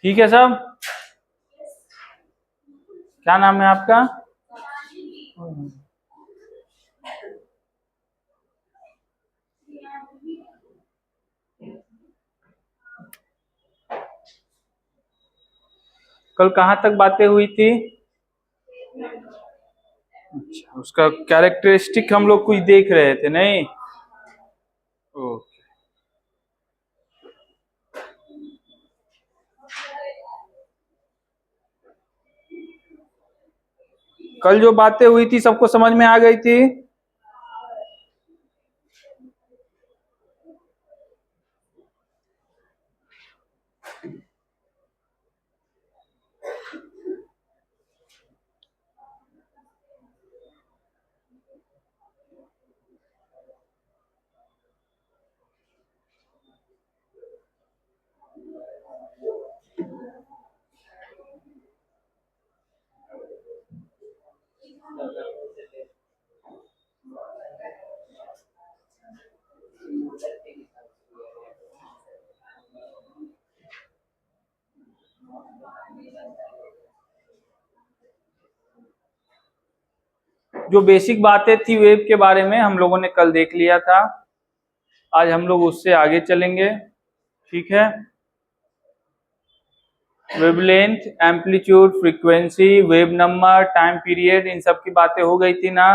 ठीक है सब। क्या नाम है आपका? कल कहाँ तक बातें हुई थी? अच्छा, उसका कैरेक्टरिस्टिक हम लोग कुछ देख रहे थे नहीं? ओके। कल जो बातें हुई थी सबको समझ में आ गई थी? जो बेसिक बातें थी वेव के बारे में हम लोगों ने कल देख लिया था। आज हम लोग उससे आगे चलेंगे। ठीक है। Wavelength, amplitude, frequency, wave number, time period, इन सब की बातें हो गई थी ना?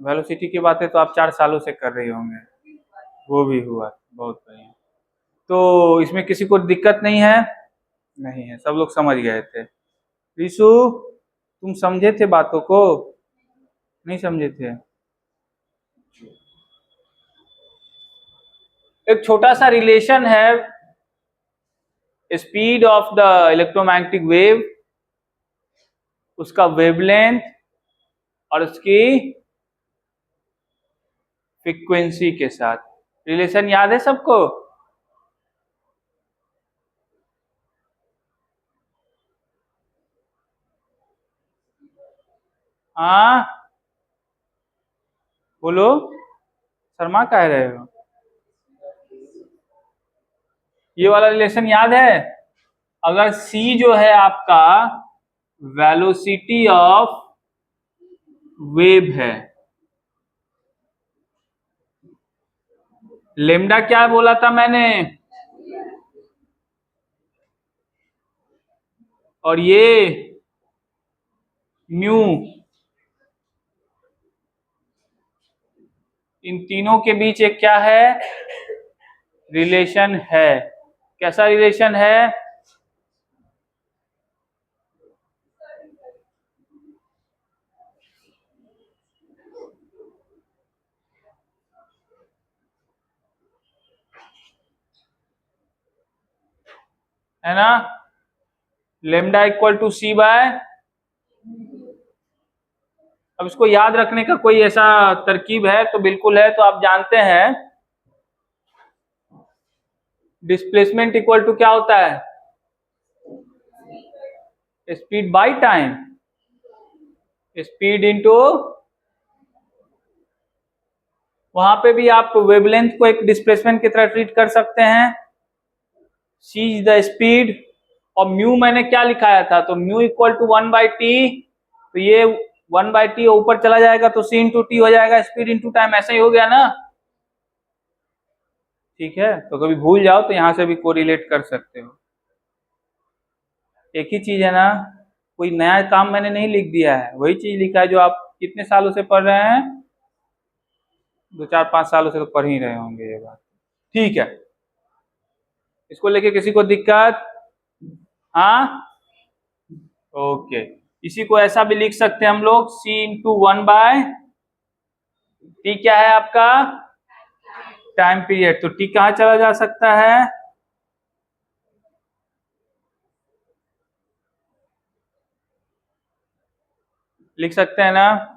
वेलोसिटी की बातें तो आप 4 सालों से कर रहे होंगे। वो भी हुआ, बहुत बढ़िया। तो इसमें किसी को दिक्कत नहीं है? नहीं है, सब लोग समझ गए थे। ऋषु, तुम समझे थे बातों को? नहीं समझे थे? एक छोटा सा रिलेशन है speed of the electromagnetic wave, उसका वेवलेंथ और उसकी फ्रीक्वेंसी के साथ। रिलेशन याद है सबको? हाँ बोलो, शर्मा कह रहे हो? ये वाला रिलेशन याद है? अगर c जो है आपका वेलोसिटी ऑफ वेव है, लेमडा क्या बोला था मैंने? और ये म्यू, इन तीनों के बीच एक क्या है? रिलेशन है। कैसा रिलेशन है? है ना? Lambda equal to C by. अब इसको याद रखने का कोई ऐसा तरकीब है तो बिल्कुल है। तो आप जानते हैं डिस्प्लेसमेंट इक्वल टू क्या होता है? Speed by time. Speed into, वहां पे भी आप वेवलेंथ को एक डिस्प्लेसमेंट की तरह ट्रीट कर सकते हैं। सी इज द स्पीड, और म्यू मैंने क्या लिखाया था? तो म्यू इक्वल टू 1/t। तो ये 1/t ऊपर चला जाएगा तो c इंटू टी हो जाएगा, स्पीड इंटू टाइम। ऐसा ही हो गया ना? ठीक है। तो कभी भूल जाओ तो यहां से भी कोरिलेट कर सकते हो। एक ही चीज है ना, कोई नया काम मैंने नहीं लिख दिया है, वही चीज लिखा है जो आप कितने सालों से पढ़ रहे हैं। 2 4 5 सालों से तो पढ़ ही रहे होंगे ये बात। ठीक है, इसको लेके किसी को दिक्कत? हाँ ओके। इसी को ऐसा भी लिख सकते हैं हम लोग, c इंटू 1/t क्या है आपका? टाइम पीरियड, तो टी कहाँ चला जा सकता है, लिख सकते हैं ना।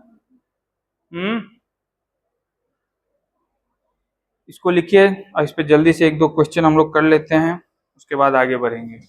इसको लिखिए और इस पे जल्दी से एक दो क्वेश्चन हम लोग कर लेते हैं, उसके बाद आगे बढ़ेंगे।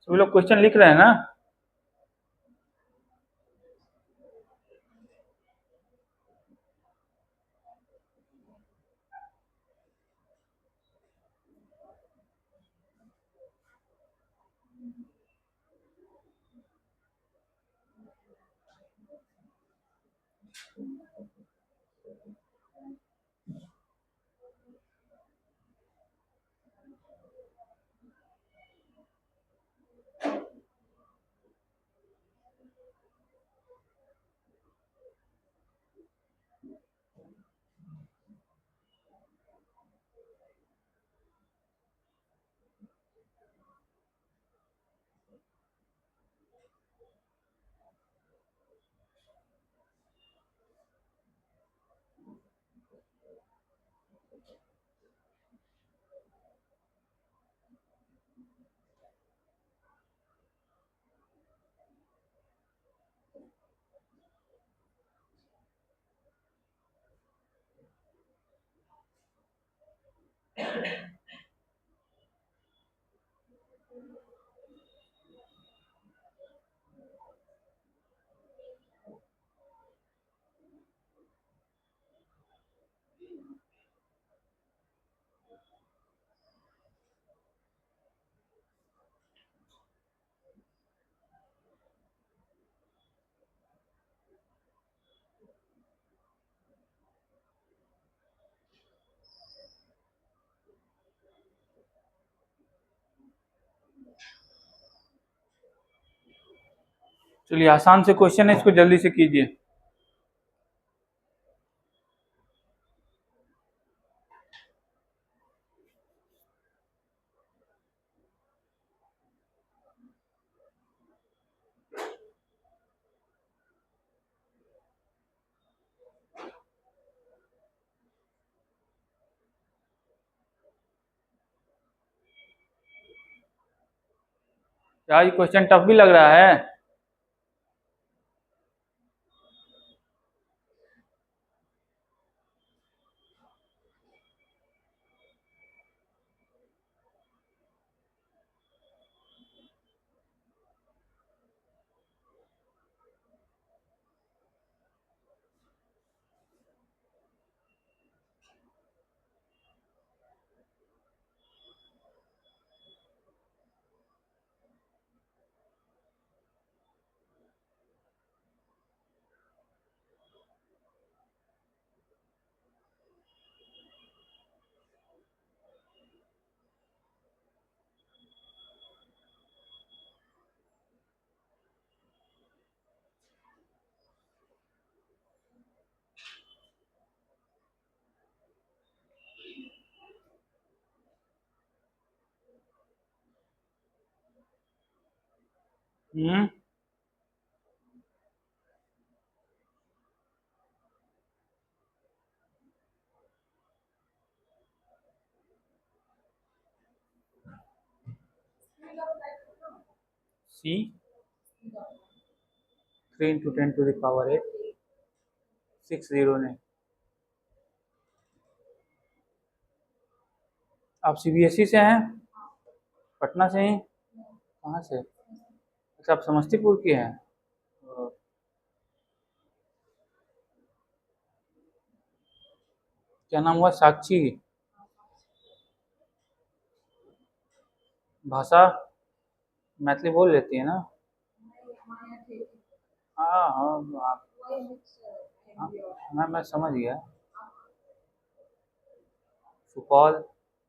सभी लोग क्वेश्चन लिख रहे हैं ना। चलिए आसान से क्वेश्चन है, इसको जल्दी से कीजिए। क्या ये क्वेश्चन टफ भी लग रहा है? हम्म। सी 3 into 10 to the power 8 60 ने। आप सीबीएसई से हैं? पटना से ही? कहाँ से? अच्छा, आप समस्तीपुर के हैं। क्या नाम हुआ? साक्षी। भाषा मैथिली बोल लेती है ना? हाँ हाँ, आप हाँ, मैं समझ गया। सुपौल,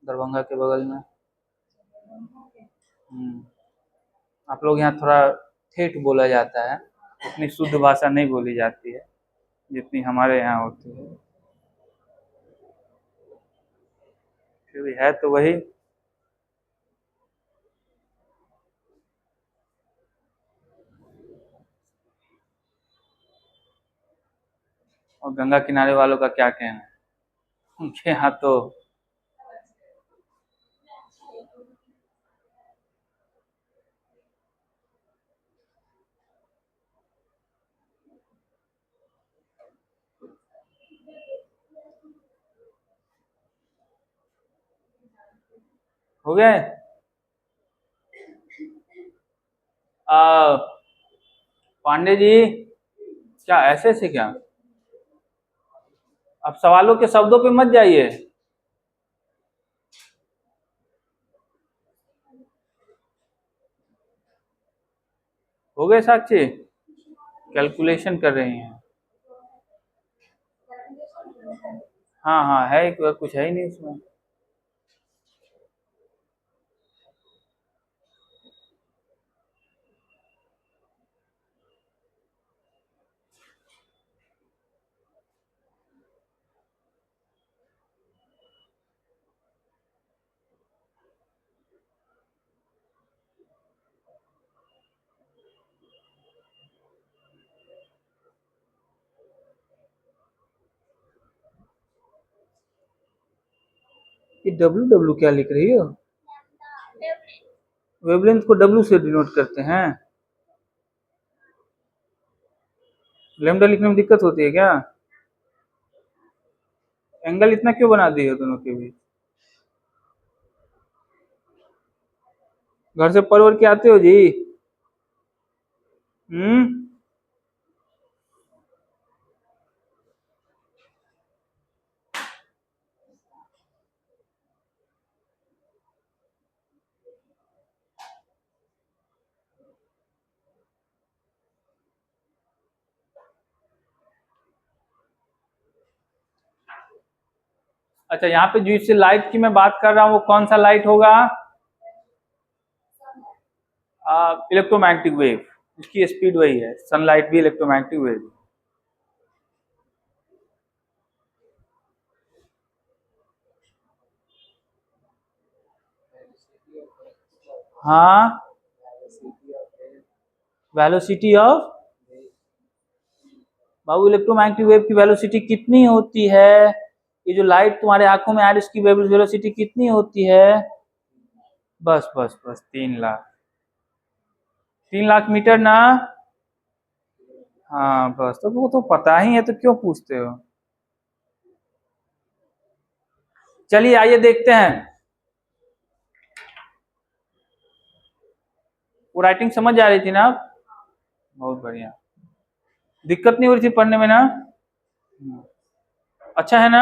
दरभंगा के बगल में। आप लोग यहाँ थोड़ा ठेठ बोला जाता है, उतनी शुद्ध भाषा नहीं बोली जाती है जितनी हमारे यहाँ होती है। फिर भी है तो वही। और गंगा किनारे वालों का क्या कहना है? उनके यहाँ तो हो गए। पांडे जी, क्या ऐसे से क्या? अब सवालों के शब्दों पे मत जाइए। हो गए साक्षी? कैलकुलेशन कर रही हैं? हाँ हाँ है, एक कुछ है ही नहीं इसमें। ये डब्लू डब्लू क्या लिख रही हो? वेवलेंथ को डब्लू से डिनोट करते हैं? लैम्डा लिखने में दिक्कत होती है क्या? एंगल इतना क्यों बना दिए हो दोनों के बीच? घर से पढ़ के आते हो जी? हम्म। अच्छा, यहाँ पे जिससे लाइट की मैं बात कर रहा हूँ वो कौन सा लाइट होगा? Electromagnetic wave. उसकी स्पीड वही है, सनलाइट भी इलेक्ट्रोमैग्नेटिक वेव। हाँ, velocity of, Babu electromagnetic wave की वेलोसिटी कितनी होती है? ये जो लाइट तुम्हारे आंखों में आ रही है इसकी वेलोसिटी कितनी होती है? बस बस बस 3 लाख। 3 लाख मीटर ना। हाँ बस, तो वो तो पता ही है, तो क्यों पूछते हो। चलिए आइए देखते हैं। वो राइटिंग समझ आ रही थी ना आप? बहुत बढ़िया, दिक्कत नहीं हो रही थी पढ़ने में ना? अच्छा है ना?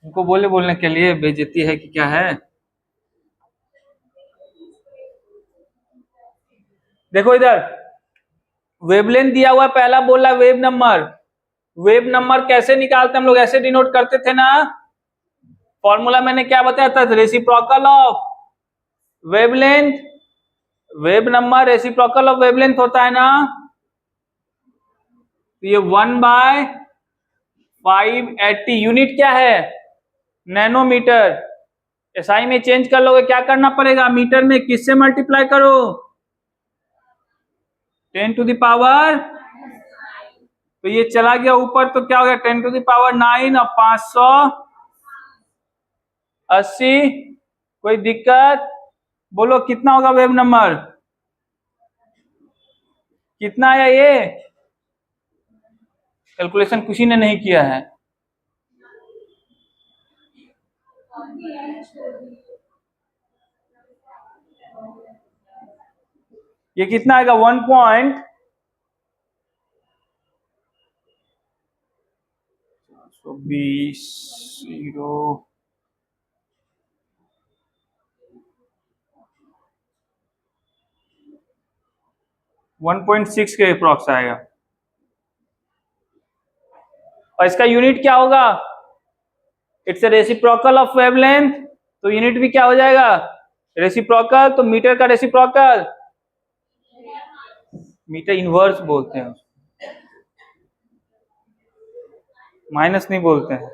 उनको बोले बोलने के लिए, बेइज्जती है कि क्या है। देखो इधर, वेवलेंथ दिया हुआ है, पहला बोला वेव नंबर। वेव नंबर कैसे निकालते हम लोग, ऐसे डिनोट करते थे ना। फॉर्मूला मैंने क्या बताया था, reciprocal of wavelength. Wave number reciprocal of wavelength होता है ना। तो ये 1/580 यूनिट क्या है, नैनोमीटर। एसआई में चेंज कर लोगे, क्या करना पड़ेगा, मीटर में किससे मल्टीप्लाई करो, 10⁻। तो ये चला गया ऊपर, तो क्या हो गया 10⁹ और 580। कोई दिक्कत? बोलो कितना होगा वेव नंबर, कितना आया ये? कैलकुलेशन किसी ने नहीं किया है। ये कितना आएगा, 1.20 1.6 के अप्रॉक्स आएगा। और इसका यूनिट क्या होगा, इट्स रेसिप्रोकल ऑफ वेवलेंथ, तो यूनिट भी क्या हो जाएगा, रेसिप्रोकल। तो मीटर का रेसिप्रोकल मीटर इनवर्स बोलते हैं, माइनस नहीं बोलते हैं।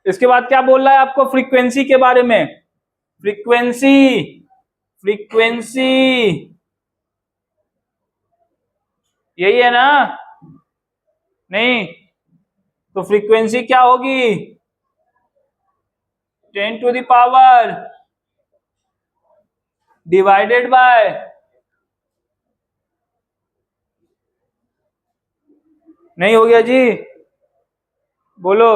इसके बाद क्या बोल रहा है आपको, फ्रीक्वेंसी के बारे में। फ्रीक्वेंसी, फ्रीक्वेंसी यही है ना? नहीं, तो फ्रीक्वेंसी क्या होगी, 10⁻, डिवाइडेड बाय, नहीं हो गया जी, बोलो।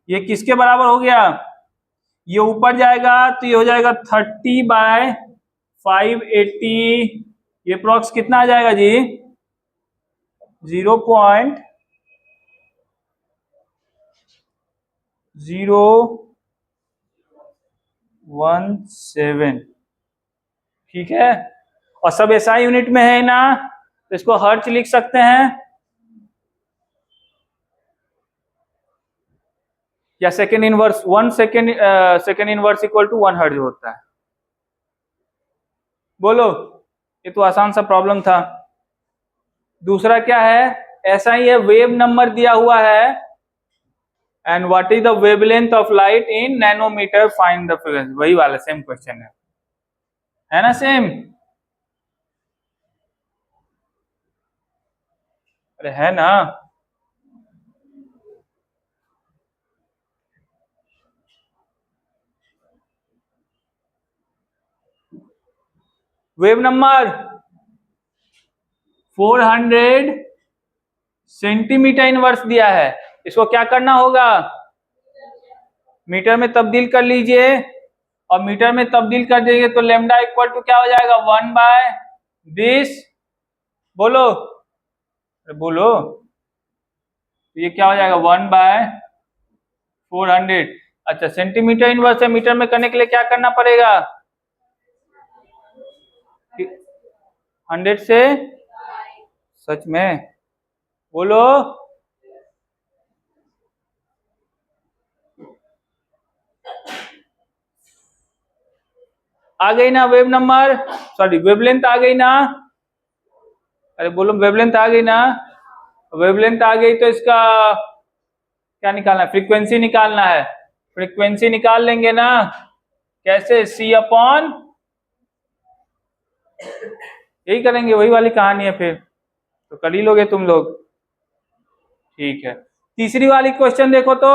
ये किसके बराबर हो गया, ये ऊपर जाएगा तो ये हो जाएगा 30/580। ये अप्रॉक्स कितना आ जाएगा जी, 0.017। ठीक है, और सब एसआई यूनिट में है ना, तो इसको हर्ट्ज लिख सकते हैं, या second inverse, 1 second, second inverse equal to 1 hertz होता है। बोलो, ये तो आसान सा प्रॉब्लम था। दूसरा क्या है, ऐसा ही है, वेव नंबर दिया हुआ है, and what is the wavelength of light in nanometer, find the frequency. वही वाला सेम क्वेश्चन है ना, सेम। अरे है ना। वेव नंबर 400 सेंटीमीटर इनवर्स दिया है, इसको क्या करना होगा, मीटर में तब्दील कर लीजिए, और मीटर में तब्दील कर देंगे तो लेमडा इक्वल टू क्या हो जाएगा, 1/10। बोलो, बोलो, तो ये क्या हो जाएगा, 1/400। अच्छा, सेंटीमीटर इनवर्स है, मीटर में करने के लिए क्या करना पड़ेगा, 100 से, सच में, बोलो। आ गई ना वेव नंबर, सॉरी वेवलेंथ आ गई ना? अरे बोलो, वेवलेंथ आ गई ना? वेवलेंथ आ गई तो इसका क्या निकालना है, फ्रीक्वेंसी निकालना है। फ्रीक्वेंसी निकाल लेंगे ना, कैसे, C/, यही करेंगे, वही वाली कहानी है फिर, तो कर ही लोगे तुम लोग। ठीक है, तीसरी वाली क्वेश्चन देखो तो,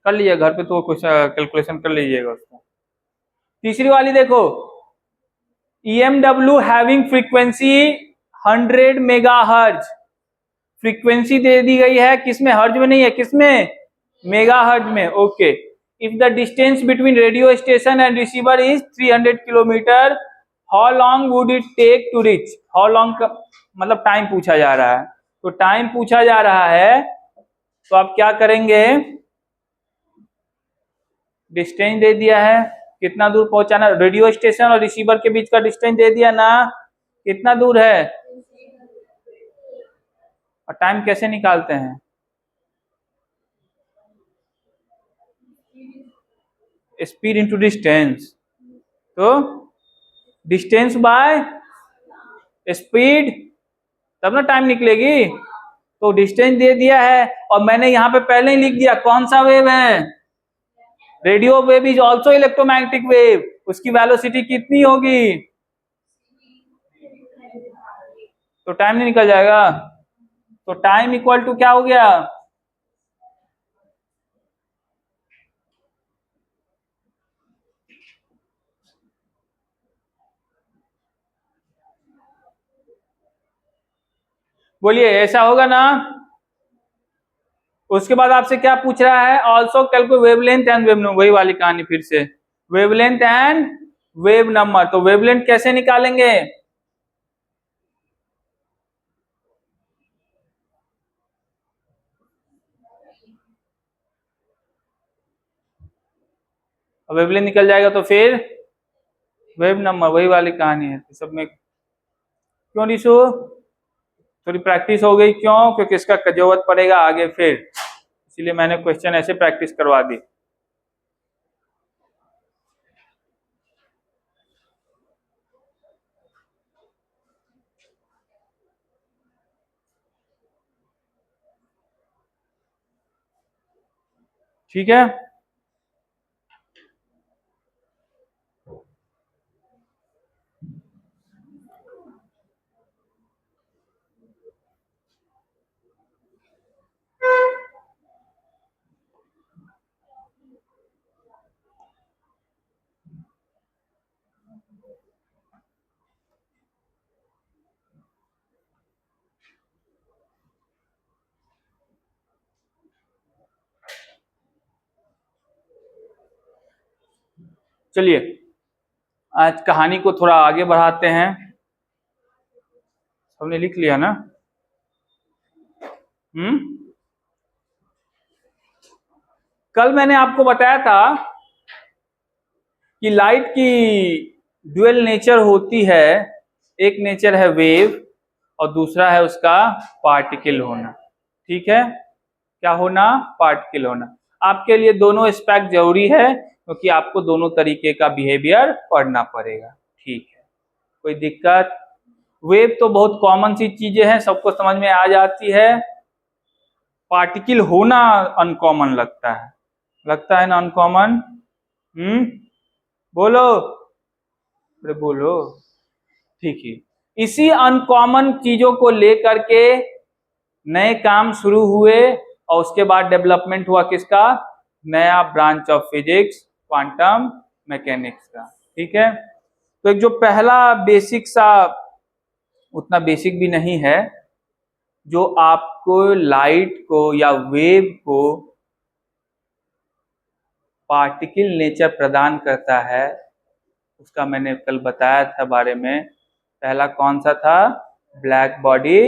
कर लीजिए घर पे तो क्वेश्चन कैलकुलेशन कर लीजिएगा उसको। तीसरी वाली देखो, EMW having frequency 100 megahertz, frequency दे दी गई है किसमें, हर्ज में नहीं है, किसमें, मेगाहर्ज में। Okay, if the distance between radio station and receiver is 300 kilometer, how long would it take to reach, how long का मतलब टाइम पूछा जा रहा है, तो टाइम पूछा जा रहा है तो आप क्या करेंगे, डिस्टेंस दे दिया है, कितना दूर पहुंचाना, रेडियो स्टेशन और रिसीवर के बीच का डिस्टेंस दे दिया ना, कितना दूर है, और टाइम कैसे निकालते हैं, स्पीड इंटू डिस्टेंस, तो डिस्टेंस बाय स्पीड तब ना टाइम निकलेगी। तो डिस्टेंस दे दिया है और मैंने यहां पे पहले ही लिख दिया कौन सा वेव है, radio wave is also electromagnetic wave, उसकी वेलोसिटी कितनी होगी, तो टाइम नहीं निकल जाएगा, तो टाइम इक्वल टू क्या हो गया, बोलिए ऐसा होगा ना। उसके बाद आपसे क्या पूछ रहा है, also calculate wavelength and wave number, वही वाली कहानी फिर से, वेवलेंथ एंड वेव नंबर, तो वेवलेंथ कैसे निकालेंगे, वेवलेंथ निकल जाएगा तो फिर वेव नंबर, वही वाली कहानी है सब में। क्यों निशु, थोड़ी प्रैक्टिस हो गई, क्यों, क्योंकि इसका जरूरत पड़ेगा आगे फिर, इसलिए मैंने क्वेश्चन ऐसे प्रैक्टिस करवा दी। ठीक है, चलिए आज कहानी को थोड़ा आगे बढ़ाते हैं, हमने लिख लिया ना, कल मैंने आपको बताया था कि लाइट की ड्यूअल नेचर होती है, एक नेचर है वेव और दूसरा है उसका पार्टिकल होना, ठीक है, क्या होना, पार्टिकल होना। आपके लिए दोनों एस्पेक्ट जरूरी है क्योंकि आपको दोनों तरीके का बिहेवियर पढ़ना पड़ेगा, ठीक है, कोई दिक्कत। वेव तो बहुत कॉमन सी चीजें हैं, सबको समझ में आ जाती है, पार्टिकल होना अनकॉमन लगता है ना अनकॉमन, बोलो, अरे बोलो, ठीक है, इसी अनकॉमन चीजों को लेकर के नए काम शुरू हुए और उसके बाद डेवलपमेंट हुआ किसका, नया branch of physics, quantum mechanics का, ठीक है। तो एक जो पहला बेसिक सा, उतना बेसिक भी नहीं है, जो आपको लाइट को या वेव को पार्टिकल नेचर प्रदान करता है, उसका मैंने कल बताया था बारे में, पहला कौन सा था, ब्लैक बॉडी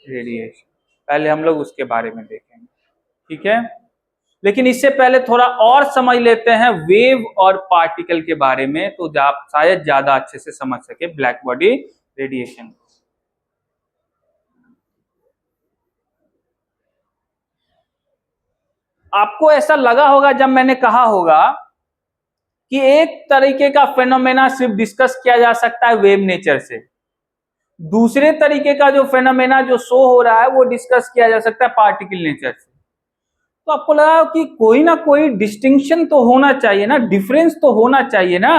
रेडिएशन, पहले हम लोग उसके बारे में देखेंगे, ठीक है। लेकिन इससे पहले थोड़ा और समझ लेते हैं वेव और पार्टिकल के बारे में, तो आप शायद ज्यादा अच्छे से समझ सके ब्लैक बॉडी रेडिएशन। आपको ऐसा लगा होगा जब मैंने कहा होगा कि एक तरीके का फेनोमेना सिर्फ डिस्कस किया जा सकता है वेव नेचर से, दूसरे तरीके का जो फेनोमेना जो शो हो रहा है वो डिस्कस किया जा सकता है पार्टिकल नेचर से। तो आपको लगा कि कोई ना कोई डिस्टिंक्शन तो होना चाहिए ना, डिफरेंस तो होना चाहिए ना,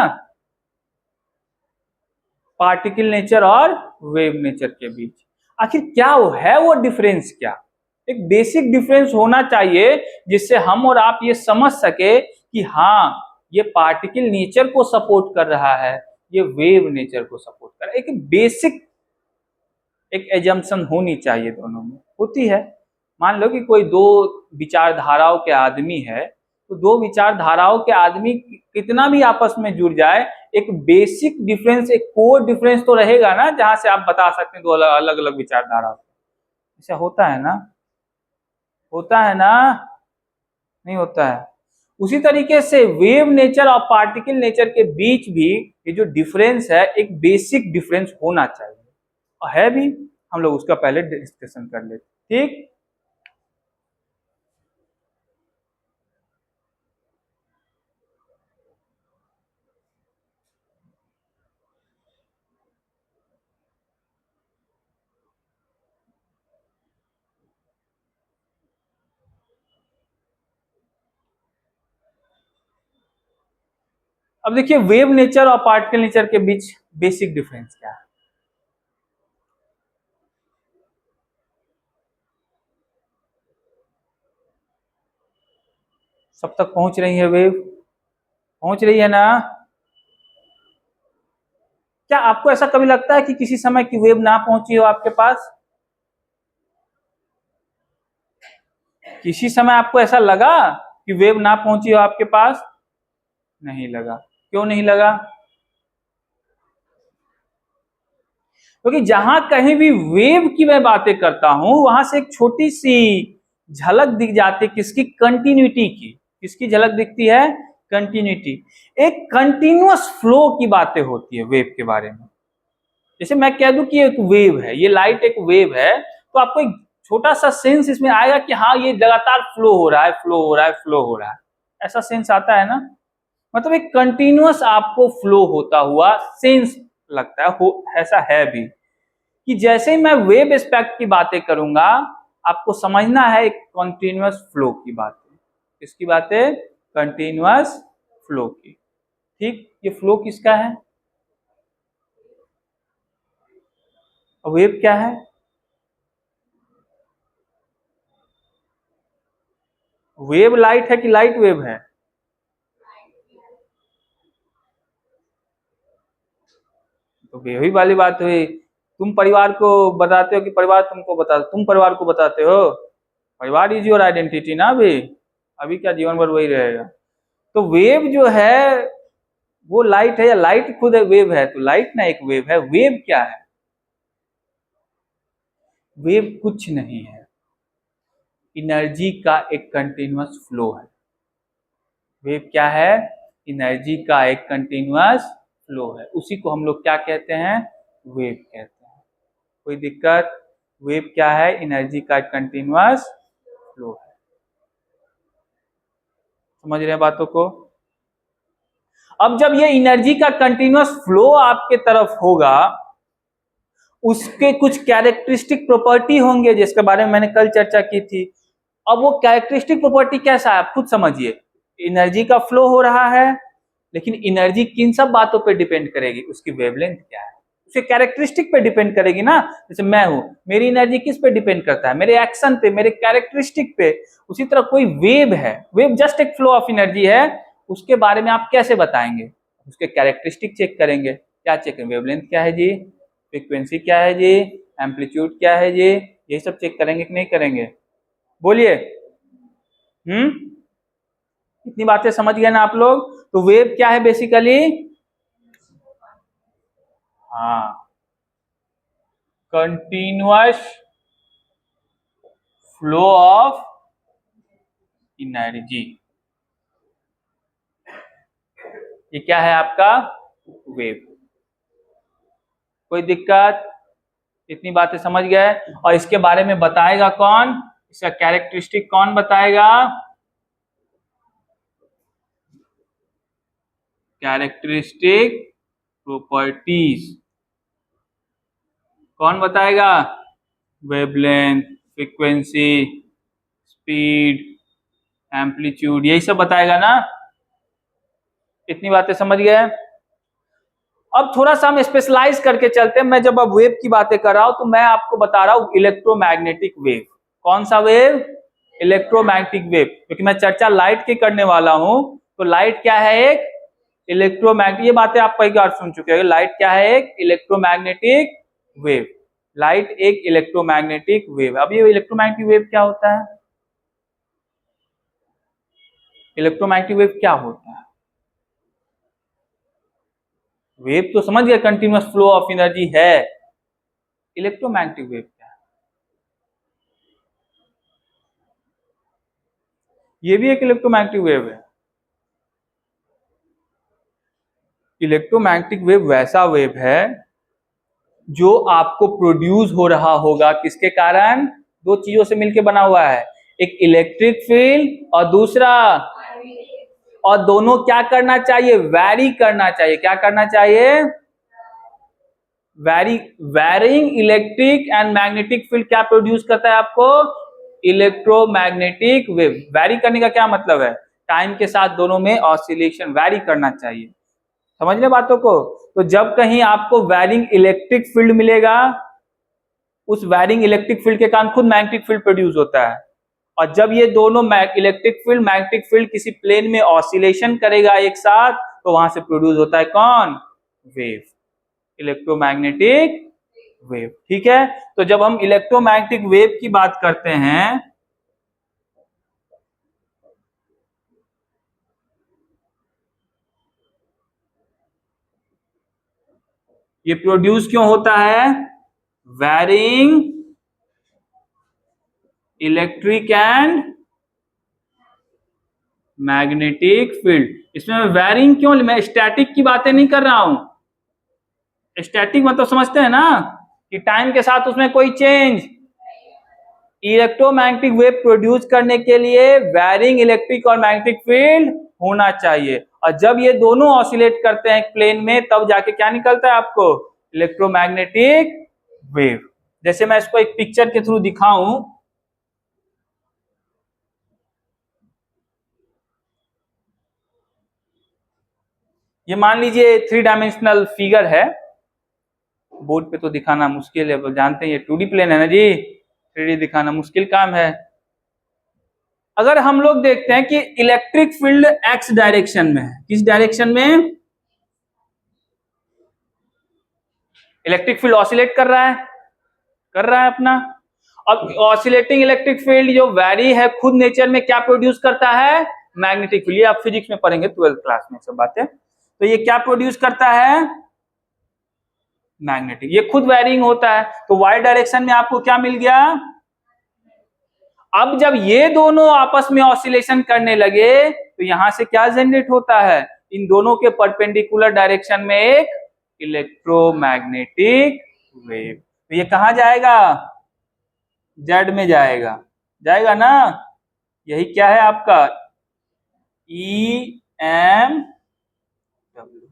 पार्टिकल नेचर और वेव नेचर के बीच आखिर क्या वो डिफरेंस क्या? एक बेसिक डिफरेंस होना चाहिए जिससे हम और आप ये समझ सके कि हाँ ये पार्टिकल नेचर को सपोर्ट कर रहा है, ये वेव नेचर को सपोर्ट कर रहा है। एक बेसिक एक एजम्पशन होनी चाहिए, दोनों में होती है। मान लो कि कोई दो विचारधाराओं के आदमी है, तो दो विचारधाराओं के आदमी कितना भी आपस में जुड़ जाए, एक बेसिक डिफरेंस, एक कोर डिफरेंस तो रहेगा ना, जहां से आप बता सकते हैं दो अलग अलग विचारधारा। ऐसा होता है ना? होता है ना? नहीं होता है? उसी तरीके से वेव नेचर और पार्टिकल नेचर के बीच भी ये जो डिफरेंस है, एक बेसिक डिफरेंस होना चाहिए, और है भी। हम लोग उसका पहले डिस्कशन कर लेते, ठीक। अब देखिए वेव नेचर और पार्टिकल नेचर के बीच बेसिक डिफरेंस क्या है। सब तक पहुंच रही है वेव? पहुंच रही है ना? क्या आपको ऐसा कभी लगता है कि किसी समय की वेव ना पहुंची हो आपके पास? किसी समय आपको ऐसा लगा कि वेव ना पहुंची हो आपके पास? नहीं लगा। क्यों नहीं लगा? क्योंकि जहां कहीं भी वेव की मैं बातें करता हूं, वहां से एक छोटी सी झलक दिख जाती है, किसकी? कंटिन्यूटी की। किसकी झलक दिखती है? कंटिन्यूटी। एक कंटिन्यूअस फ्लो की बातें होती है वेव के बारे में। जैसे मैं कह दूं कि एक वेव है, ये लाइट एक वेव है, तो आपको एक छोटा सा सेंस इसमें आएगा कि हाँ ये लगातार फ्लो हो रहा है, फ्लो हो रहा है, फ्लो हो रहा है। ऐसा सेंस आता है ना? मतलब एक कंटिन्यूअस आपको फ्लो होता हुआ सेंस लगता है, ऐसा है भी। कि जैसे ही मैं वेब एस्पेक्ट की बातें करूंगा, आपको समझना है एक कंटिन्यूअस फ्लो की बातें। किसकी बातें? कंटिन्यूअस फ्लो की। ठीक, ये फ्लो किसका है? वेव क्या है? वेव लाइट है कि लाइट वेव है? तो वेव ही वाली बात हुई। तुम परिवार को बताते हो कि परिवार तुमको बता, तुम परिवार को बताते हो? परिवार इज योर आइडेंटिटी ना। अभी अभी क्या जीवन भर वही रहेगा। तो वेव जो है वो लाइट है, या लाइट खुद एक वेव है? तो लाइट ना एक वेव है। वेव क्या है? वेव कुछ नहीं है, एनर्जी का एक कंटिन्यूअस फ्लो है। वेव क्या है? एनर्जी का एक कंटिन्यूअस फ्लो है। उसी को हम लोग क्या कहते हैं? वेव कहते हैं। कोई दिक्कत? वेव क्या है? एनर्जी का एक कंटिन्यूअस फ्लो है। समझ रहे हैं बातों को? अब जब ये एनर्जी का कंटिन्यूअस फ्लो आपके तरफ होगा, उसके कुछ कैरेक्टरिस्टिक प्रॉपर्टी होंगे जिसके बारे में मैंने कल चर्चा की थी। अब वो कैरेक्टरिस्टिक प्रॉपर्टी कैसा है आप खुद समझिए। एनर्जी का फ्लो हो रहा है, लेकिन एनर्जी किन सब बातों पे डिपेंड करेगी? उसकी वेवलेंथ क्या है, उसके कैरेक्टरिस्टिक पे डिपेंड करेगी ना। जैसे मैं हूं, मेरी एनर्जी किस पे डिपेंड करता है? मेरे एक्शन पे, मेरे कैरेक्टरिस्टिक पे। उसी तरह कोई वेव है, वेव जस्ट एक फ्लो ऑफ एनर्जी है, उसके बारे में आप कैसे बताएंगे? उसके कैरेक्टरिस्टिक चेक करेंगे। क्या चेक करेंगे? वेवलेंथ क्या है जी, फ्रीक्वेंसी क्या है जी, एम्पलीट्यूड क्या है जी, यही सब चेक करेंगे कि नहीं करेंगे? बोलिए। इतनी बातें समझ गए ना आप लोग? तो वेव क्या है बेसिकली? हाँ, कंटिन्यूअस फ्लो ऑफ एनर्जी। ये क्या है आपका? वेव। कोई दिक्कत? इतनी बातें समझ गए? और इसके बारे में बताएगा कौन? इसका कैरेक्टरिस्टिक कौन बताएगा? कैरेक्टरिस्टिक प्रॉपर्टीज कौन बताएगा? वेवलेंथ, फ्रीक्वेंसी, स्पीड, एम्पलीट्यूड, यही सब बताएगा ना। इतनी बातें समझ गए? अब थोड़ा सा हम स्पेशलाइज करके चलते हैं। मैं जब अब वेव की बातें कर रहा हूं तो मैं आपको बता रहा हूं इलेक्ट्रोमैग्नेटिक वेव। कौन सा वेव? Electromagnetic wave. क्योंकि मैं चर्चा लाइट की करने वाला हूं, तो लाइट क्या है? एक इलेक्ट्रोमैग्नेटिक। ये बातें आप कई बार सुन चुके हैं। लाइट क्या है? एक इलेक्ट्रोमैग्नेटिक वेव। लाइट एक इलेक्ट्रोमैग्नेटिक वेव। अब ये इलेक्ट्रोमैग्नेटिक वेव क्या होता है? इलेक्ट्रोमैग्नेटिक वेव क्या होता है? वेव तो समझ गए, कंटिन्यूअस फ्लो ऑफ एनर्जी है। इलेक्ट्रोमैग्नेटिक वेव क्या है? ये भी एक इलेक्ट्रोमैग्नेटिक वेव है। इलेक्ट्रोमैग्नेटिक वेव वैसा वेव है जो आपको प्रोड्यूस हो रहा होगा किसके कारण? दो चीजों से मिलकर बना हुआ है, एक इलेक्ट्रिक फील्ड और दूसरा, और दोनों क्या करना चाहिए? वैरी करना चाहिए। क्या करना चाहिए? Varying electric and magnetic field क्या प्रोड्यूस करता है आपको? Electromagnetic wave. वैरी करने का क्या मतलब है? टाइम के साथ दोनों में ऑसिलेशन, वैरी करना चाहिए। समझ ले बातों को? तो जब कहीं आपको वैरिंग इलेक्ट्रिक फील्ड मिलेगा, उस वैरिंग इलेक्ट्रिक फील्ड के कारण खुद मैग्नेटिक फील्ड प्रोड्यूस होता है। और जब ये दोनों इलेक्ट्रिक फील्ड मैग्नेटिक फील्ड किसी प्लेन में ऑसिलेशन करेगा एक साथ, तो वहां से प्रोड्यूस होता है कौन? Wave, electromagnetic wave. ठीक है, तो जब हम इलेक्ट्रोमैग्नेटिक वेव की बात करते हैं, ये प्रोड्यूस क्यों होता है? Varying electric and magnetic field. इसमें मैं वैरिंग क्यों, मैं स्टैटिक की बातें नहीं कर रहा हूं। स्टैटिक मतलब समझते हैं ना, कि टाइम के साथ उसमें कोई चेंज। इलेक्ट्रोमैग्नेटिक वेव प्रोड्यूस करने के लिए वैरिंग इलेक्ट्रिक और मैग्नेटिक फील्ड होना चाहिए, और जब ये दोनों ऑसिलेट करते हैं एक प्लेन में, तब जाके क्या निकलता है आपको? Electromagnetic wave. जैसे मैं इसको एक पिक्चर के थ्रू दिखाऊं, ये मान लीजिए 3 डायमेंशनल फिगर है। बोर्ड पे तो दिखाना मुश्किल है, तो जानते हैं ये 2D प्लेन है ना जी, 3D दिखाना मुश्किल काम है। अगर हम लोग देखते हैं कि इलेक्ट्रिक फील्ड एक्स डायरेक्शन में है, किस डायरेक्शन में? इलेक्ट्रिक फील्ड ऑसिलेट कर रहा है, कर रहा है अपना। अब ऑसिलेटिंग इलेक्ट्रिक फील्ड जो वैरी है, खुद नेचर में क्या प्रोड्यूस करता है? Magnetic field. ये आप फिजिक्स में पढ़ेंगे 12th क्लास में सब बातें। तो ये क्या प्रोड्यूस करता है? मैग्नेटिक। ये खुद वैरिंग होता है, तो वाई डायरेक्शन में आपको क्या मिल गया? अब जब ये दोनों आपस में ऑसिलेशन करने लगे, तो यहां से क्या जनरेट होता है? इन दोनों के परपेंडिकुलर डायरेक्शन में एक इलेक्ट्रोमैग्नेटिक वेव। तो ये कहां जाएगा? जेड में जाएगा, जाएगा ना। यही क्या है आपका? E M W.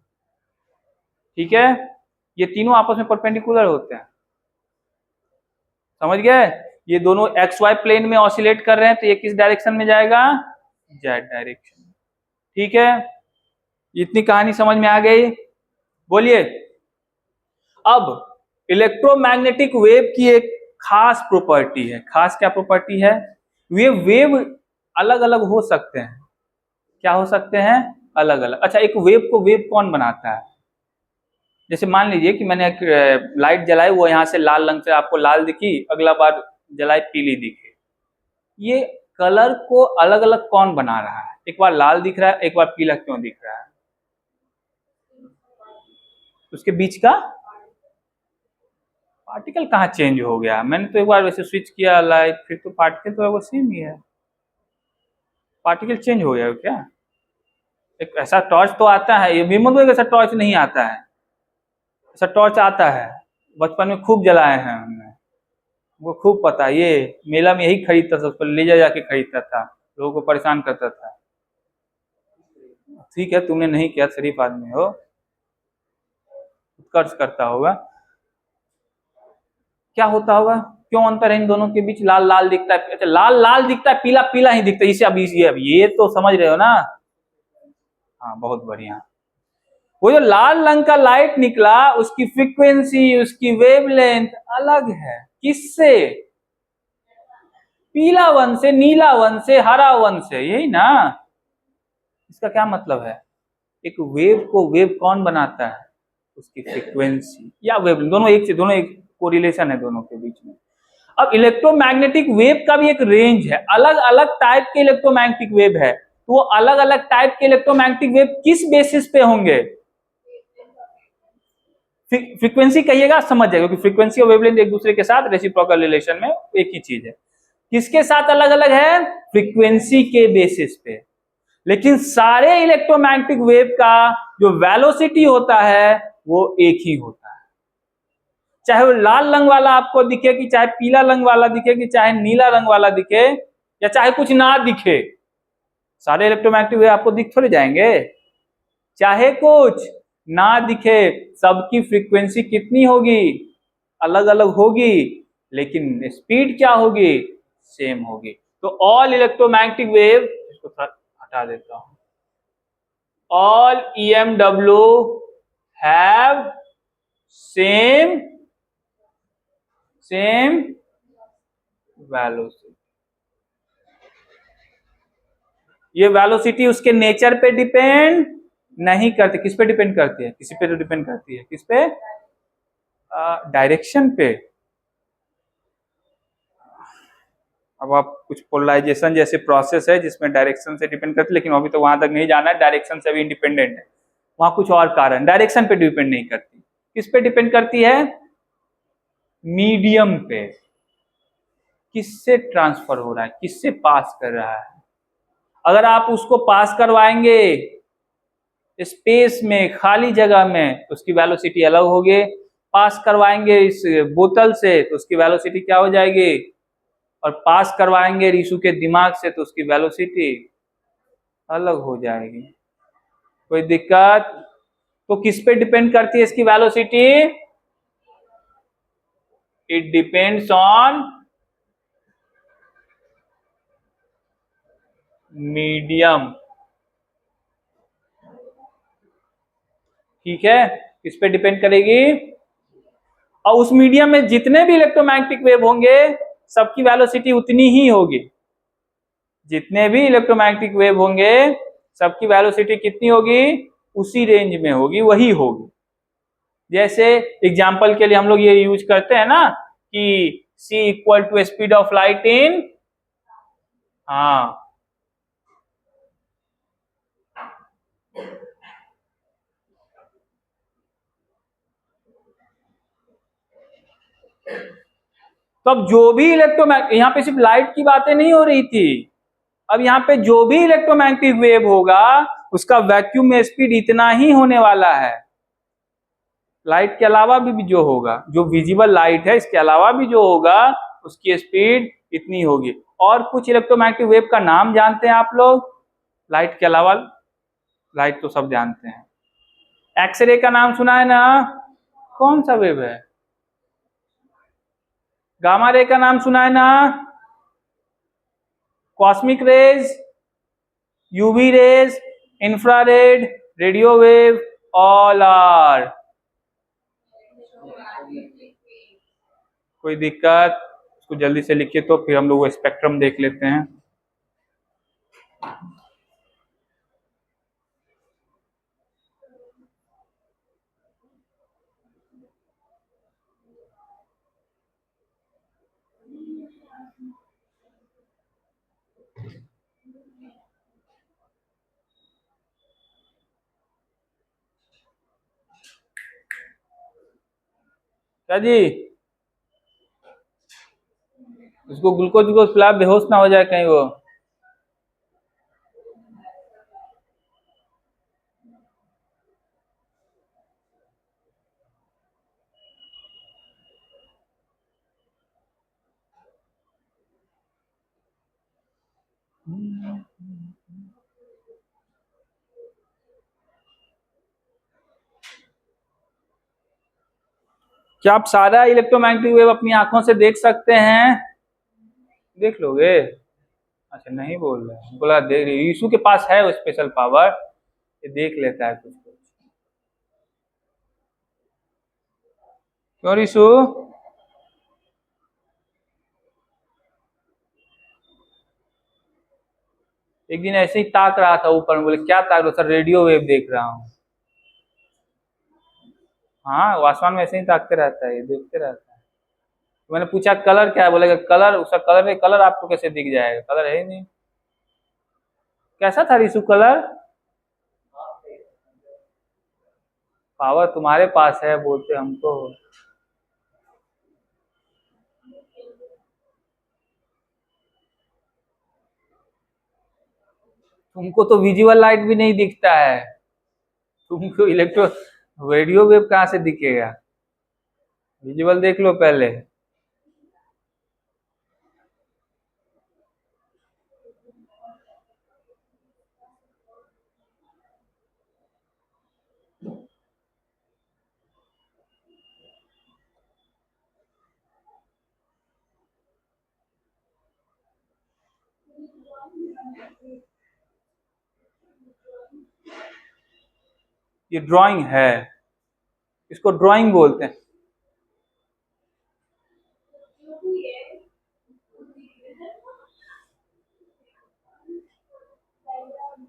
ठीक है, ये तीनों आपस में परपेंडिकुलर होते हैं। समझ गए? ये दोनों एक्स वाई प्लेन में ऑसिलेट कर रहे हैं, तो ये किस डायरेक्शन में जाएगा? Z direction. ठीक है, इतनी कहानी समझ में आ गई? बोलिए। अब इलेक्ट्रोमैग्नेटिक वेव की एक खास प्रॉपर्टी है। खास क्या प्रॉपर्टी है? ये वेव अलग अलग हो सकते हैं। क्या हो सकते हैं? अलग अलग। अच्छा, एक वेव को वेव कौन बनाता है? जैसे मान लीजिए कि मैंने एक लाइट जलाई, वो यहाँ से लाल रंग से आपको लाल दिखी, अगला बार जलाई पीली दिखी। ये कलर को अलग अलग कौन बना रहा है? एक बार लाल दिख रहा है, एक बार पीला क्यों दिख रहा है? उसके बीच का पार्टिकल कहाँ चेंज हो गया? मैंने तो एक बार वैसे स्विच किया लाइट, फिर तो पार्टिकल तो वो सेम ही है। पार्टिकल चेंज हो गया क्या? एक ऐसा टॉर्च तो आता है, ये भी मतलब ऐसा टॉर्च नहीं आता है। ऐसा टॉर्च आता है, बचपन में खूब जलाए हैं हमने, वो खूब पता है। ये मेला में यही खरीदता था, उसको ले जा जाके खरीदता था, लोगों को परेशान करता था। ठीक है, तुमने नहीं किया, शरीफ आदमी हो, उत्कर्ष करता होगा। क्या होता होगा? क्यों अंतर है इन दोनों के बीच? लाल लाल दिखता है, अच्छा लाल लाल दिखता है, पीला पीला ही दिखता है। इसे अब ये तो समझ रहे हो ना? हाँ, बहुत बढ़िया। वो जो लाल रंग का लाइट निकला उसकी फ्रीक्वेंसी, उसकी वेवलेंथ अलग है। किससे? पीला वन से, नीला वन से, हरा वन से, यही ना। इसका क्या मतलब है? एक वेव को वेव कौन बनाता है? उसकी फ्रीक्वेंसी या वेव, दोनों एक से, दोनों एक कोरिलेशन है दोनों के बीच में। अब इलेक्ट्रोमैग्नेटिक वेव का भी एक रेंज है, अलग अलग टाइप के इलेक्ट्रोमैग्नेटिक वेव है। तो वो अलग अलग टाइप के इलेक्ट्रोमैग्नेटिक वेव किस बेसिस पे होंगे? फ्रीक्वेंसी कहिएगा समझ जाएगा, क्योंकि फ्रीक्वेंसी और वेवलेंथ एक दूसरे के साथ रेसिप्रोकल रिलेशन में एक ही चीज है। किसके साथ अलग अलग है? फ्रीक्वेंसी के बेसिस पे। लेकिन सारे इलेक्ट्रोमैग्नेटिक वेव का जो वेलोसिटी होता है वो एक ही होता है। चाहे वो लाल रंग वाला आपको दिखे, कि चाहे पीला रंग वाला दिखे, कि चाहे नीला रंग वाला दिखे, या चाहे कुछ ना दिखे, सारे इलेक्ट्रोमैग्नेटिक वेव आपको दिख थोड़े जाएंगे। चाहे कुछ ना दिखे, सबकी फ्रीक्वेंसी कितनी होगी? अलग अलग होगी, लेकिन स्पीड क्या होगी? सेम होगी। तो ऑल इलेक्ट्रोमैग्नेटिक वेव, इसको हटा देता हूं, all EMW have same velocity. ये वेलोसिटी उसके नेचर पे डिपेंड नहीं करती। किस पे डिपेंड करती है? किसी पे तो डिपेंड करती है। किस पे? डायरेक्शन पे। अब आप कुछ पोलराइजेशन जैसे प्रोसेस है जिसमें डायरेक्शन से डिपेंड करती है, लेकिन अभी तो वहां तक नहीं जाना है। डायरेक्शन से भी इंडिपेंडेंट है, वहां कुछ और कारण, डायरेक्शन पे डिपेंड नहीं करती। किस पे डिपेंड करती है? मीडियम पे। किससे ट्रांसफर हो रहा है, किससे पास कर रहा है। अगर आप उसको पास करवाएंगे स्पेस में, खाली जगह में, तो उसकी वेलोसिटी अलग होगी। पास करवाएंगे इस बोतल से तो उसकी वेलोसिटी क्या हो जाएगी? और पास करवाएंगे रीशु के दिमाग से तो उसकी वेलोसिटी अलग हो जाएगी। कोई दिक्कत? तो किस पे डिपेंड करती है इसकी velocity? It depends on medium. ठीक है, किस पे डिपेंड करेगी? और उस मीडियम में जितने भी इलेक्ट्रोमैग्नेटिक वेव होंगे सबकी वेलोसिटी उतनी ही होगी। जितने भी इलेक्ट्रोमैग्नेटिक वेव होंगे सबकी वेलोसिटी कितनी होगी? उसी रेंज में होगी, वही होगी। जैसे एग्जाम्पल के लिए हम लोग ये यूज करते हैं ना कि c equal to speed of light in, हाँ, तो अब जो भी इलेक्ट्रोमैग्नेटिक, यहाँ पे सिर्फ लाइट की बातें नहीं हो रही थी, अब यहाँ पे जो भी इलेक्ट्रोमैग्नेटिक वेव होगा उसका वैक्यूम में स्पीड इतना ही होने वाला है। लाइट के अलावा भी जो होगा, जो विजिबल लाइट है इसके अलावा भी जो होगा उसकी स्पीड इतनी होगी। और कुछ इलेक्ट्रोमैग्नेटिक वेव का नाम जानते हैं आप लोग? लाइट के अलावा, लाइट तो सब जानते हैं। एक्सरे का नाम सुना है ना? कौन सा वेव है? गामा रे का नाम सुना है ना? Cosmic rays, UV rays, infrared, radio wave, all are. कोई दिक्कत? इसको जल्दी से लिखिए तो फिर हम लोग वो स्पेक्ट्रम देख लेते हैं। क्या जी? उसको ग्लूकोज ग्लूकोज पिला, बेहोश ना हो जाए कहीं वो। क्या आप सारा इलेक्ट्रोमैग्नेटिक वेव अपनी आंखों से देख सकते हैं? देख लोगे? अच्छा, नहीं बोल रहे, बोला देख, यीशु के पास है वो स्पेशल पावर, ये देख लेता है कुछ कुछ। क्यों रिशु? एक दिन ऐसे ही ताक रहा था ऊपर में, बोले क्या ताक रहा? सर रेडियो वेव देख रहा हूँ। हाँ, वो आसमान में ऐसे ही ताकते रहता है, ये देखते रहता है। तो मैंने पूछा कलर क्या है, बोलेगा कलर, उसका कलर है। कलर आपको कैसे दिख जाएगा, कलर है ही नहीं। कैसा था रिशु कलर? पावर तुम्हारे पास है बोलते हमको। तुमको तो विजुअल लाइट भी नहीं दिखता है, तुमको इलेक्ट्रो रेडियो वेव कहाँ से दिखेगा? विजुअल देख लो पहले। ये ड्राइंग है, इसको ड्राइंग बोलते हैं।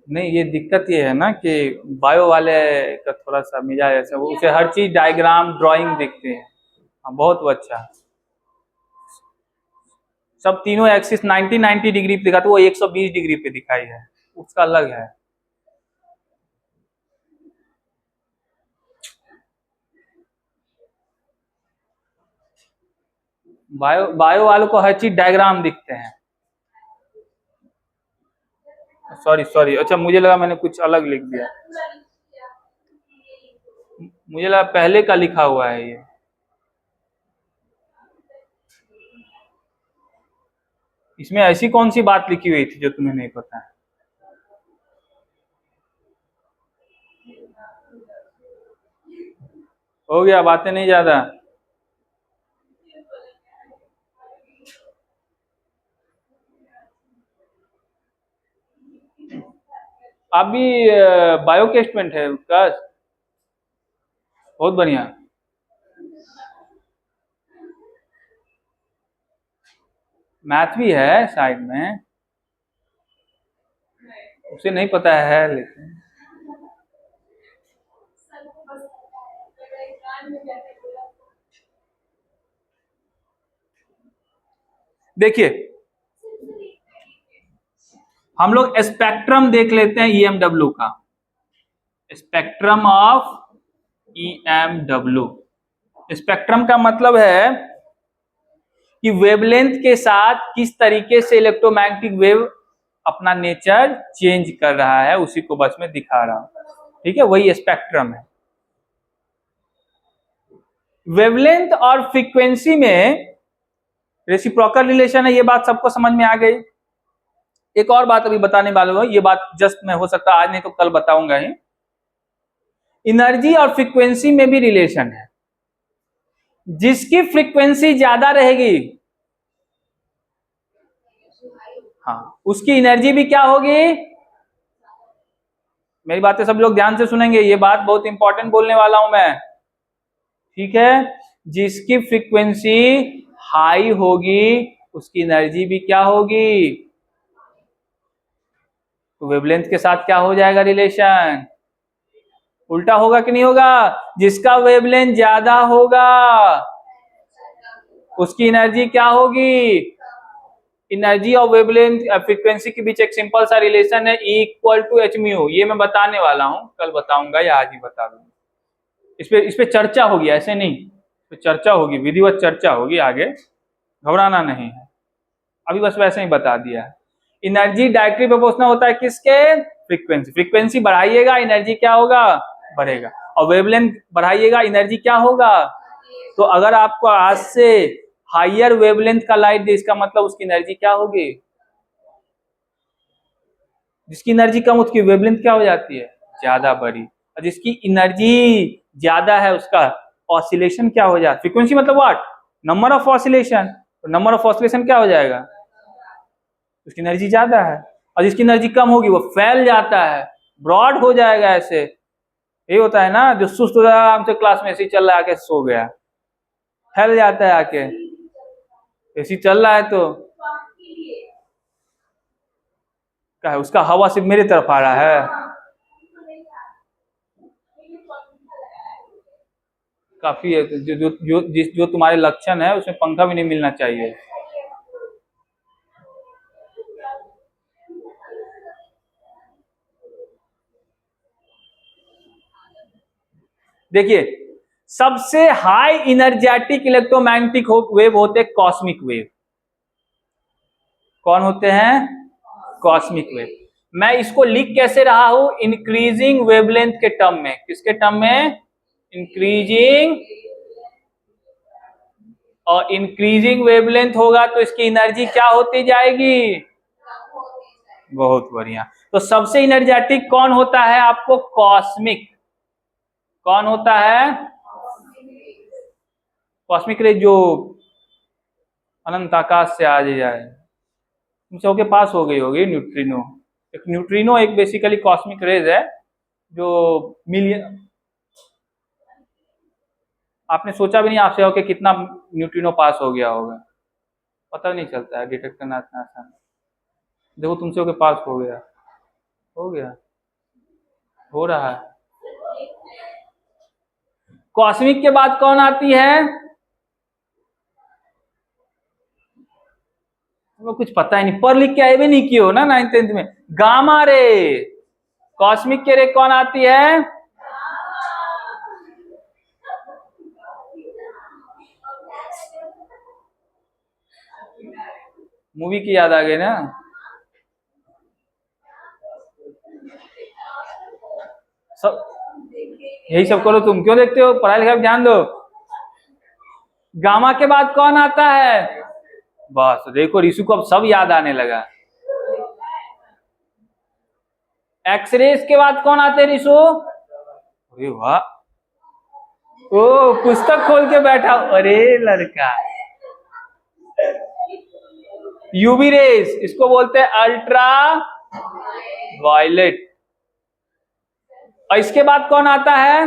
नहीं, ये दिक्कत ये है ना कि बायो वाले का थोड़ा सा मिजाज ऐसा, वो उसे हर चीज डायग्राम ड्राइंग दिखते हैं। हाँ, बहुत अच्छा। सब तीनों एक्सिस 90 डिग्री पे दिखा, तो वो 120 डिग्री पे दिखाई है, उसका अलग है। बायो वालों को हर चीज डायग्राम दिखते हैं। सॉरी सॉरी, अच्छा मुझे लगा मैंने कुछ अलग लिख दिया, मुझे लगा पहले का लिखा हुआ है ये। इसमें ऐसी कौन सी बात लिखी हुई थी जो तुम्हें नहीं पता है? हो गया, बातें नहीं ज्यादा। आप भी बायो के स्टूडेंट है उसका? बहुत बढ़िया। मैथ भी है साइड में, उसे नहीं पता है लेकिन देखिए, हम लोग स्पेक्ट्रम देख लेते हैं ईएमडब्ल्यू का। स्पेक्ट्रम ऑफ ईएमडब्ल्यू, स्पेक्ट्रम का मतलब है कि वेवलेंथ के साथ किस तरीके से इलेक्ट्रोमैग्नेटिक वेव अपना नेचर चेंज कर रहा है, उसी को बस में दिखा रहा हूं। ठीक है, वही स्पेक्ट्रम है। वेवलेंथ और फ्रीक्वेंसी में रेसिप्रोकल रिलेशन है, ये बात सबको समझ में आ गई। एक और बात अभी बताने वाला हूं, ये बात जस्ट मैं हो सकता आज नहीं तो कल बताऊंगा ही। एनर्जी और फ्रीक्वेंसी में भी रिलेशन है। जिसकी फ्रीक्वेंसी ज्यादा रहेगी, हाँ, उसकी एनर्जी भी क्या होगी? मेरी बातें सब लोग ध्यान से सुनेंगे, ये बात बहुत इंपॉर्टेंट बोलने वाला हूं मैं। ठीक है, जिसकी फ्रीक्वेंसी हाई होगी उसकी एनर्जी भी क्या होगी? तो वेवलेंथ के साथ क्या हो जाएगा रिलेशन? उल्टा होगा कि नहीं होगा? जिसका वेवलेंथ ज्यादा होगा उसकी एनर्जी क्या होगी? एनर्जी और वेवलेंथ फ्रीक्वेंसी के बीच एक सिंपल सा रिलेशन है, E equal to H mu. ये मैं बताने वाला हूं, कल बताऊंगा या आज ही बता दूंगा। इस पे चर्चा होगी, ऐसे नहीं, इस पे चर्चा होगी, विधिवत चर्चा होगी आगे, घबराना नहीं है। अभी बस वैसे ही बता दिया है। एनर्जी डायरेक्टली प्रोपोर्शनल होता है किसके? फ्रीक्वेंसी। फ्रीक्वेंसी बढ़ाइएगा एनर्जी क्या होगा? बढ़ेगा। और वेवलेंथ बढ़ाइएगा एनर्जी क्या होगा? तो अगर आपको आज से हायर वेवलेंथ का लाइट दे, इसका मतलब उसकी एनर्जी क्या होगी? जिसकी एनर्जी कम उसकी वेवलेंथ क्या हो जाती है? ज्यादा बड़ी। और जिसकी एनर्जी ज्यादा है उसका ऑसिलेशन क्या हो जाता है? फ्रीक्वेंसी मतलब व्हाट? Number of oscillation. तो नंबर ऑफ ऑसिलेशन क्या हो जाएगा? उसकी एनर्जी ज्यादा है। और जिसकी एनर्जी कम होगी वो फैल जाता है, ब्रॉड हो जाएगा। ऐसे ये होता है ना, जो सुस्त हो रहा है, हमसे क्लास में ऐसे ही चल रहा है, आके सो गया, फैल जाता है आके, एसी चल रहा है तो क्या है, उसका हवा सिर्फ मेरी तरफ आ रहा है। काफी है, जो तुम्हारे लक्षण है उसमें पंखा भी नहीं मिलना चाहिए। देखिए, सबसे हाई इनर्जेटिक इलेक्ट्रोमैग्नेटिक वेव होते हैं कॉस्मिक वेव। कौन होते हैं? Cosmic wave. मैं इसको लिख कैसे रहा हूं? इंक्रीजिंग वेवलेंथ के टर्म में। किसके टर्म में? इंक्रीजिंग। और इंक्रीजिंग वेवलेंथ होगा तो इसकी एनर्जी क्या होती जाएगी? बहुत बढ़िया। तो सबसे एनर्जेटिक कौन होता है आपको? कॉस्मिक। कौन होता है? कॉस्मिक रे, जो अनंत आकाश से आ जाए। तुम सबके पास हो गई होगी न्यूट्रिनो। एक न्यूट्रिनो एक बेसिकली कॉस्मिक रेज है जो मिलियन, आपने सोचा भी नहीं आपसे हो कि कितना न्यूट्रिनो पास हो गया होगा, पता नहीं चलता है, डिटेक्ट करना इतना आसान। देखो तुमसे होके पास हो गया, हो गया, हो रहा है। कॉस्मिक के बाद कौन आती है? तुम्हें कुछ पता ही नहीं, पढ़ लिख के आए भी नहीं किए हो ना 9th 10th में। Gamma ray. कॉस्मिक के रे कौन आती है? मूवी की याद आ गई ना। सब यही सब करो, तुम क्यों देखते हो? पढ़ाई लिखाई ध्यान दो। गामा के बाद कौन आता है? बस देखो ऋषु को अब सब याद आने लगा। एक्सरेज के बाद कौन आते हैं ऋषु? अरे वाह, ओ पुस्तक खोल के बैठा, अरे लड़का। यूवी रेस, इसको बोलते हैं अल्ट्रा वायलेट। और इसके बाद कौन आता है?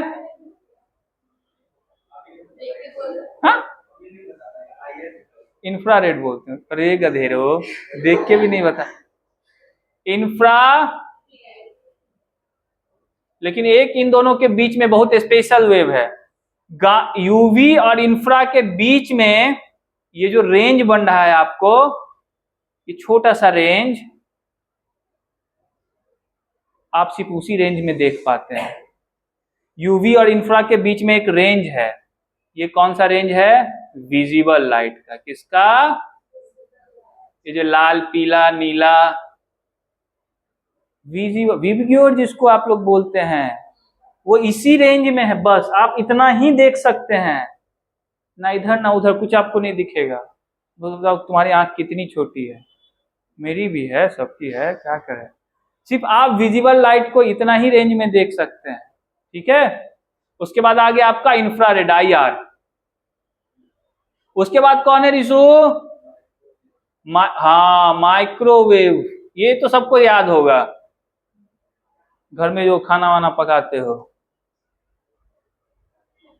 हाँ? इंफ्रारेड बोलते हैं। अरे गधेरो, देख के भी नहीं बता। इंफ्रा, लेकिन एक इन दोनों के बीच में बहुत स्पेशल वेव है। यूवी और इंफ्रा के बीच में ये जो रेंज बन रहा है आपको, ये छोटा सा रेंज, आप सिर्फ उसी रेंज में देख पाते हैं। यूवी और इंफ्रा के बीच में एक रेंज है। ये कौन सा रेंज है? विजिबल लाइट का। किसका? ये जो लाल पीला नीला, विबग्योर जिसको आप लोग बोलते हैं, वो इसी रेंज में है। बस आप इतना ही देख सकते हैं, ना इधर ना उधर, कुछ आपको नहीं दिखेगा। बताओ तुम्हारी आंख कितनी छोटी है, मेरी भी है, सबकी है, क्या करें। सिर्फ आप विजिबल लाइट को इतना ही रेंज में देख सकते हैं, ठीक है। उसके बाद आगे आपका इंफ्रारेड IR। उसके बाद कौन है रिशु? हाँ, माइक्रोवेव। ये तो सबको याद होगा, घर में जो खाना वाना पकाते हो।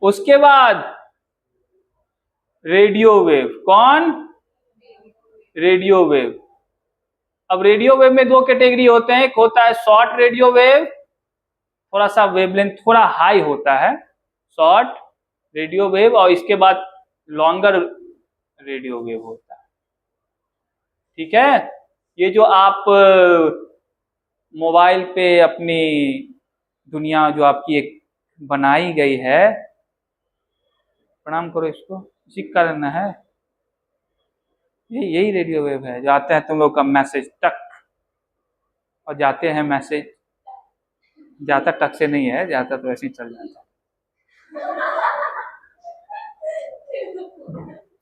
उसके बाद रेडियो वेव। कौन? Radio wave. अब रेडियो वेव में दो कैटेगरी होते हैं, एक होता है शॉर्ट रेडियो वेव, थोड़ा सा वेवलेंथ थोड़ा हाई होता है, शॉर्ट रेडियो वेव, और इसके बाद लॉन्गर रेडियो वेव होता है, ठीक है। ये जो आप मोबाइल पे अपनी दुनिया जो आपकी एक बनाई गई है, प्रणाम करो इसको, इसी का कारण है, यही रेडियो वेव है जो आते हैं तुम लोग का मैसेज टक, और जाते हैं मैसेज, जाता टक से नहीं है, जाता तो ऐसे ही चल जाता,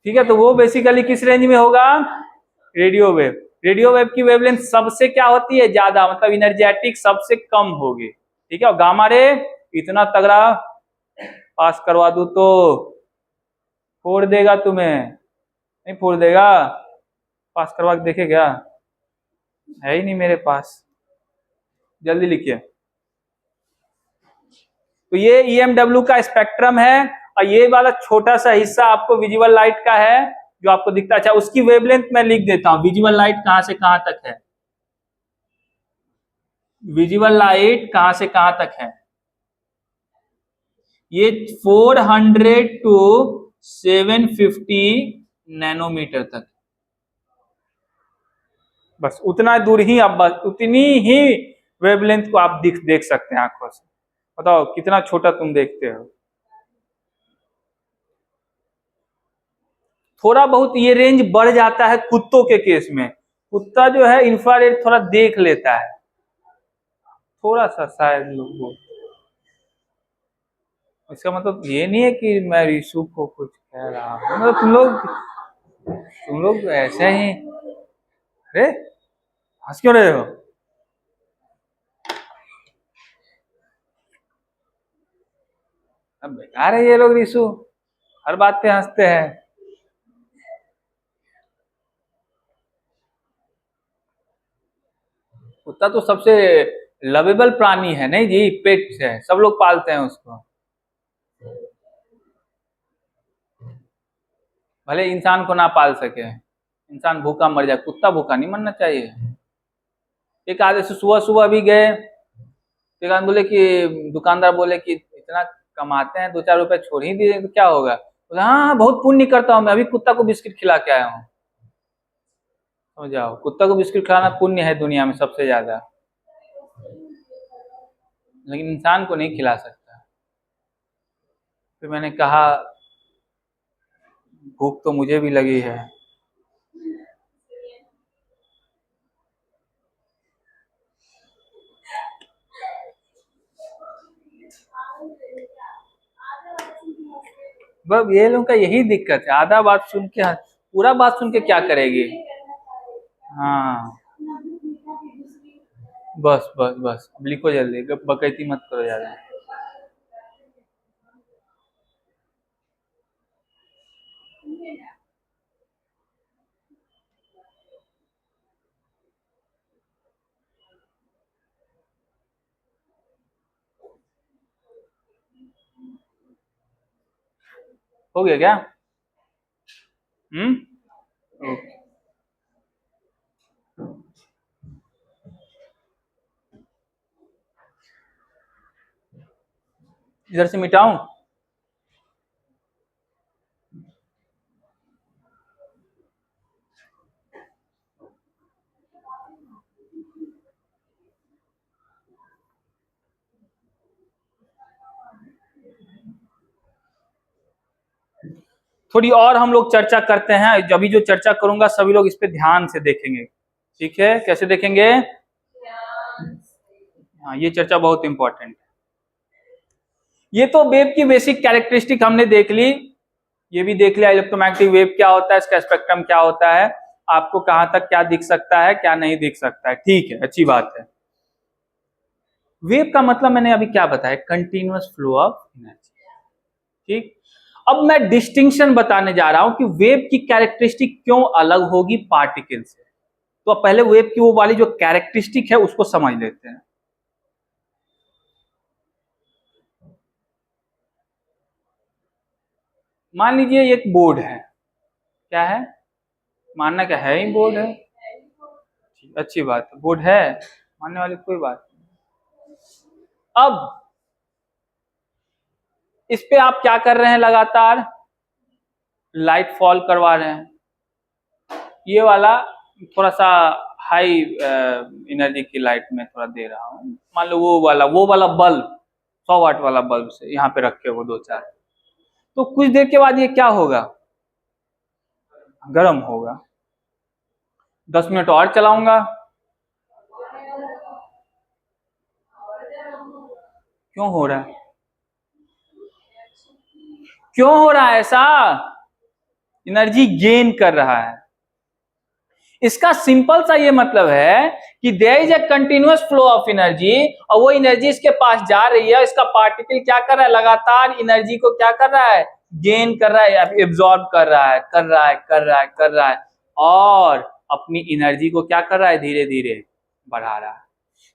ठीक है। तो वो बेसिकली किस रेंज में होगा? Radio wave. रेडियो वेव की वेवलेंथ सबसे क्या होती है? ज्यादा, मतलब इनर्जेटिक सबसे कम होगी, ठीक है। और गामा रे इतना तगड़ा पास करवा दूं तो फोड़ देगा तुम्हें, नहीं फोड़ देगा? पास करवा के देखे क्या? है ही नहीं मेरे पास, जल्दी लिखिए। तो ये EMW का स्पेक्ट्रम है, और ये वाला छोटा सा हिस्सा आपको विजिबल लाइट का है जो आपको दिखता है। अच्छा, उसकी वेवलेंथ मैं लिख देता हूं, विजिबल लाइट कहां से कहां तक है, विजिबल लाइट कहां से कहां तक है, ये 400 टू 750 नैनोमीटर तक, बस उतना दूर ही आप, बस उतनी ही वेवलेंथ को आप देख सकते हैं आंखों से। बताओ कितना छोटा तुम देखते हो। थोड़ा बहुत ये रेंज बढ़ जाता है कुत्तों के केस में, कुत्ता जो है इंफ्रारेड थोड़ा देख लेता है, थोड़ा सा शायद लोग, इसका मतलब ये नहीं है कि मैं ऋषु को कुछ कह रहा हूं, मतलब तुम लोग ऐसे ही, अरे हंस क्यों रहे हो। अब बेकार है ये लोग ऋषु, हर बात पे हंसते हैं। कुत्ता तो सबसे लवेबल प्राणी है, नहीं जी, पेट है, सब लोग पालते हैं उसको। भले इंसान को ना पाल सके, इंसान भूखा मर जाए, कुत्ता भूखा नहीं मरना चाहिए। एक आधे से सुबह सुबह भी गए, एक आदमी बोले कि, दुकानदार बोले कि इतना कमाते हैं, 2-4 रुपए छोड़ ही दिए तो क्या होगा, बोले हाँ हाँ बहुत पुण्य करता हूँ मैं, अभी कुत्ता को बिस्किट खिला के आया हूँ। समझ जाओ, कुत्ता को बिस्किट खिलाना पुण्य है दुनिया में सबसे ज्यादा, लेकिन इंसान को नहीं खिला सकता। फिर मैंने कहा भूख तो मुझे भी लगी है। बस ये लोगों का यही दिक्कत है, आधा बात सुन के, पूरा बात सुन के क्या करेगी। हाँ बस बस बस, अब लिखो जल्दी, बकैती मत करो ज्यादा। हो गया क्या? ओके। इधर से मिटाऊं? थोड़ी और हम लोग चर्चा करते हैं, अभी जो चर्चा करूंगा सभी लोग इस पे ध्यान से देखेंगे, ठीक है? कैसे देखेंगे? हाँ, ये चर्चा बहुत इंपॉर्टेंट है। ये तो वेव की बेसिक कैरेक्टरिस्टिक हमने देख ली, ये भी देख लिया इलेक्ट्रोमैग्नेटिक वेव क्या होता है, इसका स्पेक्ट्रम क्या होता है, आपको कहां तक क्या दिख सकता है क्या नहीं दिख सकता है, ठीक है, अच्छी बात है। वेव का मतलब मैंने अभी क्या बताया, कंटिन्यूअस फ्लो ऑफ एनर्जी, ठीक। अब मैं डिस्टिंक्शन बताने जा रहा हूं कि वेव की कैरेक्टरिस्टिक क्यों अलग होगी पार्टिकल से। तो अब पहले वेव की वो वाली जो कैरेक्टरिस्टिक है उसको समझ लेते हैं। मान लीजिए एक बोर्ड है, क्या है, मानना क्या है, ही बोर्ड है, अच्छी बात है, बोर्ड है, मानने वाली कोई बात नहीं। अब इस पे आप क्या कर रहे हैं, लगातार लाइट फॉल करवा रहे हैं, ये वाला थोड़ा सा हाई एनर्जी की लाइट में थोड़ा दे रहा हूं, मान लो वो वाला बल्ब 100 वाट वाला बल्ब से यहाँ पे रखे वो 2-4, तो कुछ देर के बाद ये क्या होगा, गर्म होगा। 10 मिनट और चलाऊंगा, क्यों हो रहा है, क्यों हो रहा है ऐसा, एनर्जी गेन कर रहा है। इसका सिंपल सा ये मतलब है कि there is a continuous flow of energy, और वो एनर्जी इसके पास जा रही है, इसका पार्टिकल क्या कर रहा है, लगातार एनर्जी को क्या कर रहा है, गेन कर रहा है, एब्जॉर्ब कर रहा है, कर रहा है, और अपनी एनर्जी को क्या कर रहा है, धीरे धीरे बढ़ा रहा है।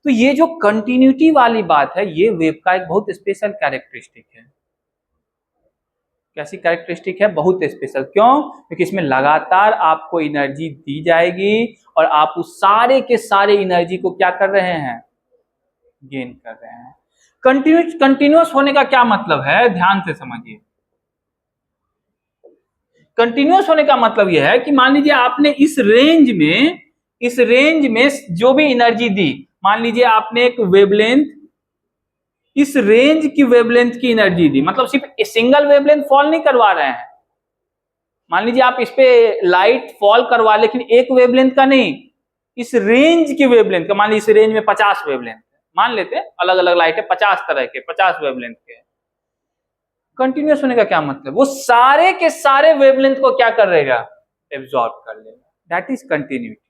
तो ये जो कंटिन्यूटी वाली बात है, ये वेव का एक बहुत स्पेशल कैरेक्टरिस्टिक है। कैसी कैरेक्टरिस्टिक है? बहुत स्पेशल। क्यों? क्योंकि इसमें लगातार आपको एनर्जी दी जाएगी और आप उस सारे के सारे एनर्जी को क्या कर रहे हैं? गेन कर रहे हैं। कंटिन्यूअस होने का क्या मतलब है? ध्यान से समझिए। कंटिन्यूअस होने का मतलब यह है कि मान लीजिए आपने इस रेंज में जो भी एनर्जी दी, मान लीजिए आपने एक वेवलेंथ, इस रेंज की वेवलेंथ की एनर्जी दी, मतलब सिर्फ सिंगल वेवलेंथ फॉल नहीं करवा रहे हैं। मान लीजिए आप इस पे लाइट फॉल करवा, लेकिन एक वेवलेंथ का नहीं, इस रेंज की वेवलेंथ का। मान लीजिए इस रेंज में 50 वेवलेंथ मान लेते हैं, अलग अलग लाइट है 50 तरह के, 50 वेवलेंथ के। कंटिन्यूअस होने का क्या मतलब? वो सारे के सारे वेवलेंथ को क्या कर लेगा? एब्जॉर्ब कर लेगा। That is continuity.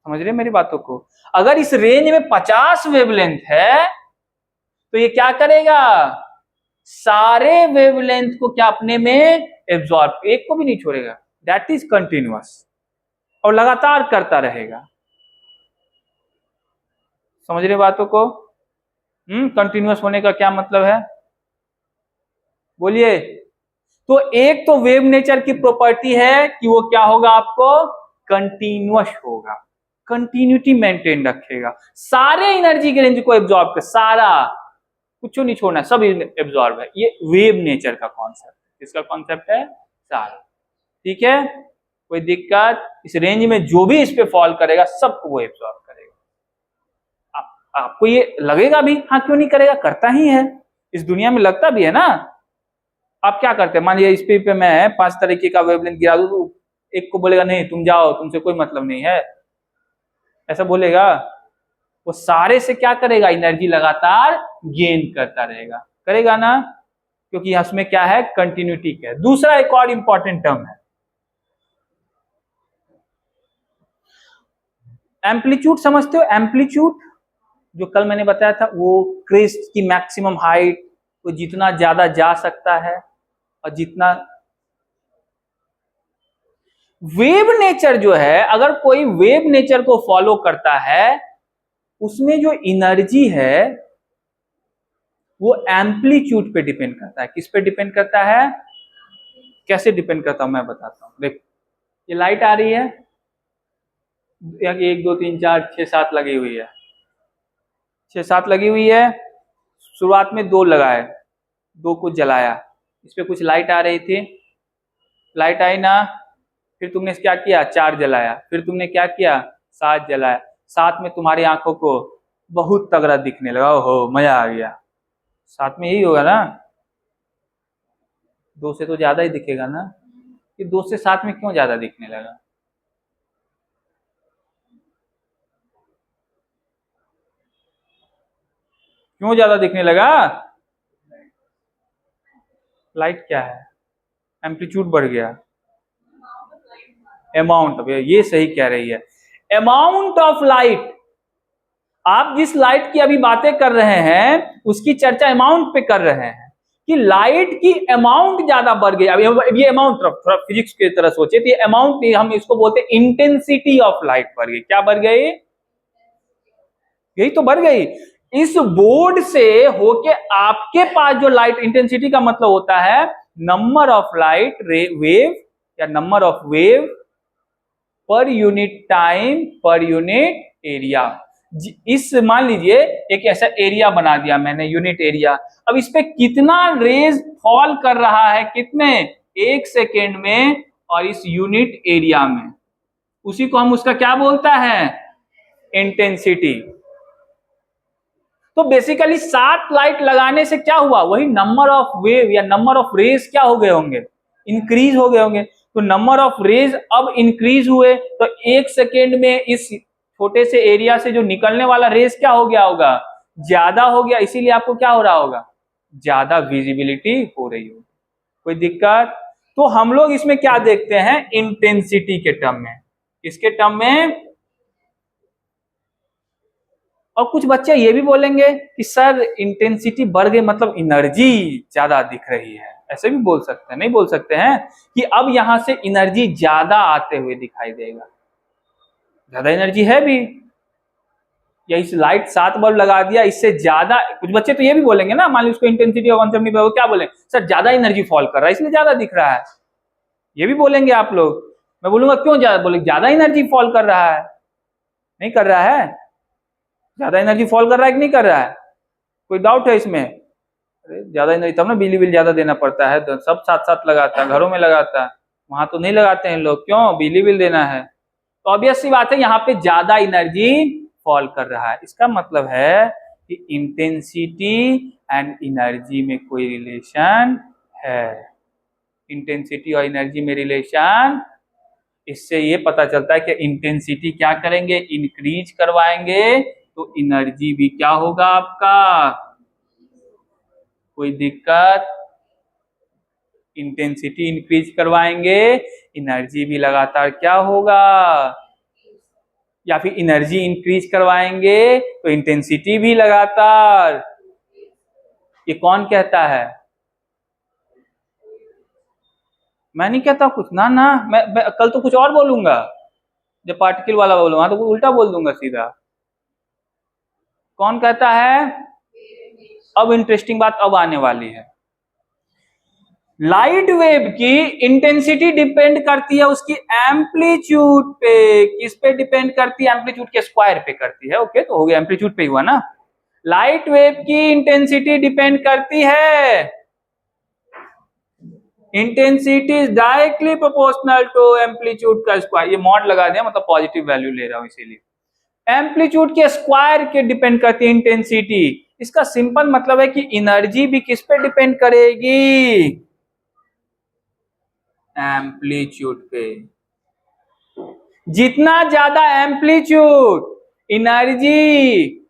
समझ रहे मेरी बातों को? अगर इस रेंज में 50 वेवलेंथ है तो ये क्या करेगा? सारे वेवलेंथ को क्या अपने में एब्जॉर्ब, एक को भी नहीं छोड़ेगा। दैट इज कंटिन्यूअस, और लगातार करता रहेगा। समझ रहे बातों को? कंटिन्यूअस होने का क्या मतलब है? बोलिए। तो एक तो वेव नेचर की प्रॉपर्टी है कि वो क्या होगा? आपको कंटिन्यूअस होगा, कंटिन्यूटी मेंटेन रखेगा, सारे एनर्जी के रेंज को एब्जॉर्ब कर, सारा, कुछ नहीं छोड़ना, सब एब्जॉर्ब है। ये वेव नेचर का कॉन्सेप्ट, इसका कॉन्सेप्ट है सारा। ठीक है, कोई दिक्कत? इस रेंज में जो भी इस पे फॉल करेगा सबको वो एब्जॉर्ब करेगा। आपको ये लगेगा भी, हाँ क्यों नहीं करेगा, करता ही है, इस दुनिया में लगता भी है ना। आप क्या करते हैं? मान लीजिए इस पे मैं 5 तरीके का वेवलेंथ गिरा दूं, एक को बोलेगा नहीं तुम जाओ, तुमसे कोई मतलब नहीं है, ऐसा बोलेगा? वो सारे से क्या करेगा? एनर्जी लगातार गेन करता रहेगा, करेगा ना, क्योंकि इसमें क्या है? कंटिन्यूटी का। दूसरा एक और इंपॉर्टेंट टर्म है एम्पलीट्यूड। समझते हो एम्पलीट्यूड? जो कल मैंने बताया था, वो क्रेस्ट की मैक्सिमम हाइट, वो जितना ज्यादा जा सकता है और जितना वेव नेचर जो है, अगर कोई वेव नेचर को फॉलो करता है, उसमें जो एनर्जी है वो एम्पलीट्यूड पे डिपेंड करता है। किस पे डिपेंड करता है? कैसे डिपेंड करता हूं मैं बताता हूं। देख, ये लाइट आ रही है, 1 2 3 4 6 7 लगी हुई है, 6 7 लगी हुई है। शुरुआत में 2 लगाए, 2 को जलाया, इस पे कुछ लाइट आ रही थी, लाइट आई ना, फिर तुमने क्या किया? 4 जलाया, फिर तुमने क्या किया? 7 जलाया। 7 में तुम्हारी आंखों को बहुत तगड़ा दिखने लगा, ओहो मजा आ गया। 7 में यही होगा ना, 2 से तो ज्यादा ही दिखेगा ना। कि 2 से 7 में क्यों ज्यादा दिखने लगा? क्यों ज्यादा दिखने लगा? लाइट क्या है? एम्पलीट्यूड बढ़ गया, अमाउंट। अब ये सही कह रही है, अमाउंट ऑफ लाइट। आप जिस लाइट की अभी बातें कर रहे हैं उसकी चर्चा अमाउंट पे कर रहे हैं, कि लाइट की अमाउंट ज्यादा बढ़ गई। अब ये अमाउंट थोड़ा फिजिक्स की तरह सोचे, तो ये अमाउंट नहीं, हम इसको बोलते हैं इंटेंसिटी ऑफ लाइट बढ़ गई। क्या बढ़ गई? यही तो बढ़ गई। इस बोर्ड से होके आपके पास जो लाइट, इंटेंसिटी का मतलब होता है नंबर ऑफ लाइट वेव या number of wave per unit time per unit area. इस मान लीजिए एक ऐसा एरिया बना दिया मैंने, यूनिट एरिया। अब इस पे कितना रेज फॉल कर रहा है, कितने? 1 सेकेंड में, और इस यूनिट एरिया में, उसी को हम उसका क्या बोलता है? इंटेंसिटी। तो बेसिकली 7 लाइट लगाने से क्या हुआ? वही नंबर ऑफ वेव या नंबर ऑफ रेज क्या हो गए होंगे? इंक्रीज हो गए होंगे। तो नंबर ऑफ रेज अब इंक्रीज हुए, तो 1 सेकेंड में इस छोटे से एरिया से जो निकलने वाला रेज क्या हो गया होगा? ज्यादा हो गया। इसीलिए आपको क्या हो रहा होगा? ज्यादा विजिबिलिटी हो रही होगी। कोई दिक्कत? तो हम लोग इसमें क्या देखते हैं? इंटेंसिटी के टर्म में। किसके टर्म में? और कुछ बच्चे ये भी बोलेंगे कि सर इंटेंसिटी बढ़ गई मतलब एनर्जी ज्यादा दिख रही है, ऐसे भी बोल सकते हैं। नहीं बोल सकते हैं कि अब यहां से एनर्जी ज्यादा आते हुए दिखाई देगा? ज्यादा एनर्जी है भी, या इस लाइट 7 बल्ब लगा दिया, इससे ज्यादा, कुछ बच्चे तो ये भी बोलेंगे ना, मान ली उसको इंटेंसिटी और कॉन्सेप्ट नहीं पता, वो क्या बोले, सर ज्यादा एनर्जी फॉल कर रहा है इसलिए ज्यादा दिख रहा है, ये भी बोलेंगे आप लोग। मैं बोलूंगा क्यों ज्यादा, बोले ज्यादा एनर्जी फॉल कर रहा है, नहीं कर रहा है, ज्यादा एनर्जी फॉल कर रहा है कि नहीं कर रहा है, कोई डाउट है इसमें? अरे ज्यादा एनर्जी तब ना बिजली बिल ज्यादा देना पड़ता है, तो सब साथ साथ लगाता है, घरों में लगाता है, वहां तो नहीं लगाते हैं लोग, क्यों, बिजली बिल देना है। तो ऑब्वियस सी बात है यहाँ पे ज्यादा एनर्जी फॉल कर रहा है, इसका मतलब है कि इंटेंसिटी एंड एनर्जी में कोई रिलेशन है, इंटेंसिटी और एनर्जी में रिलेशन। इससे ये पता चलता है कि इंटेंसिटी क्या करेंगे, इंक्रीज करवाएंगे, तो एनर्जी भी क्या होगा आपका, कोई दिक्कत, इंटेंसिटी इंक्रीज करवाएंगे, एनर्जी भी लगातार क्या होगा, या फिर एनर्जी इंक्रीज करवाएंगे तो इंटेंसिटी भी लगातार, ये कौन कहता है? मैं नहीं कहता कुछ ना, मैं कल तो कुछ और बोलूंगा, जब पार्टिकल वाला बोलूंगा तो उल्टा बोल दूंगा सीधा। कौन कहता है? अब इंटरेस्टिंग बात अब आने वाली है। लाइट वेव की इंटेंसिटी डिपेंड करती है उसकी एम्पलीट्यूड पे, किस पे डिपेंड करती है, एम्पलीट्यूड के स्क्वायर पे करती है, ओके, तो हो गया, एम्पलीट्यूड पे हुआ ना। लाइट वेव की इंटेंसिटी डिपेंड करती है, intensity is directly proportional to amplitude का स्क्वायर, ये मॉड लगा दिया मतलब पॉजिटिव वैल्यू ले रहा हूं इसीलिए। एम्पलीट्यूड के स्क्वायर के डिपेंड करती है इंटेंसिटी, इसका सिंपल मतलब है कि एनर्जी भी किस पे डिपेंड करेगी, एम्पलीट्यूड पे। जितना ज्यादा एम्पलीट्यूड एनर्जी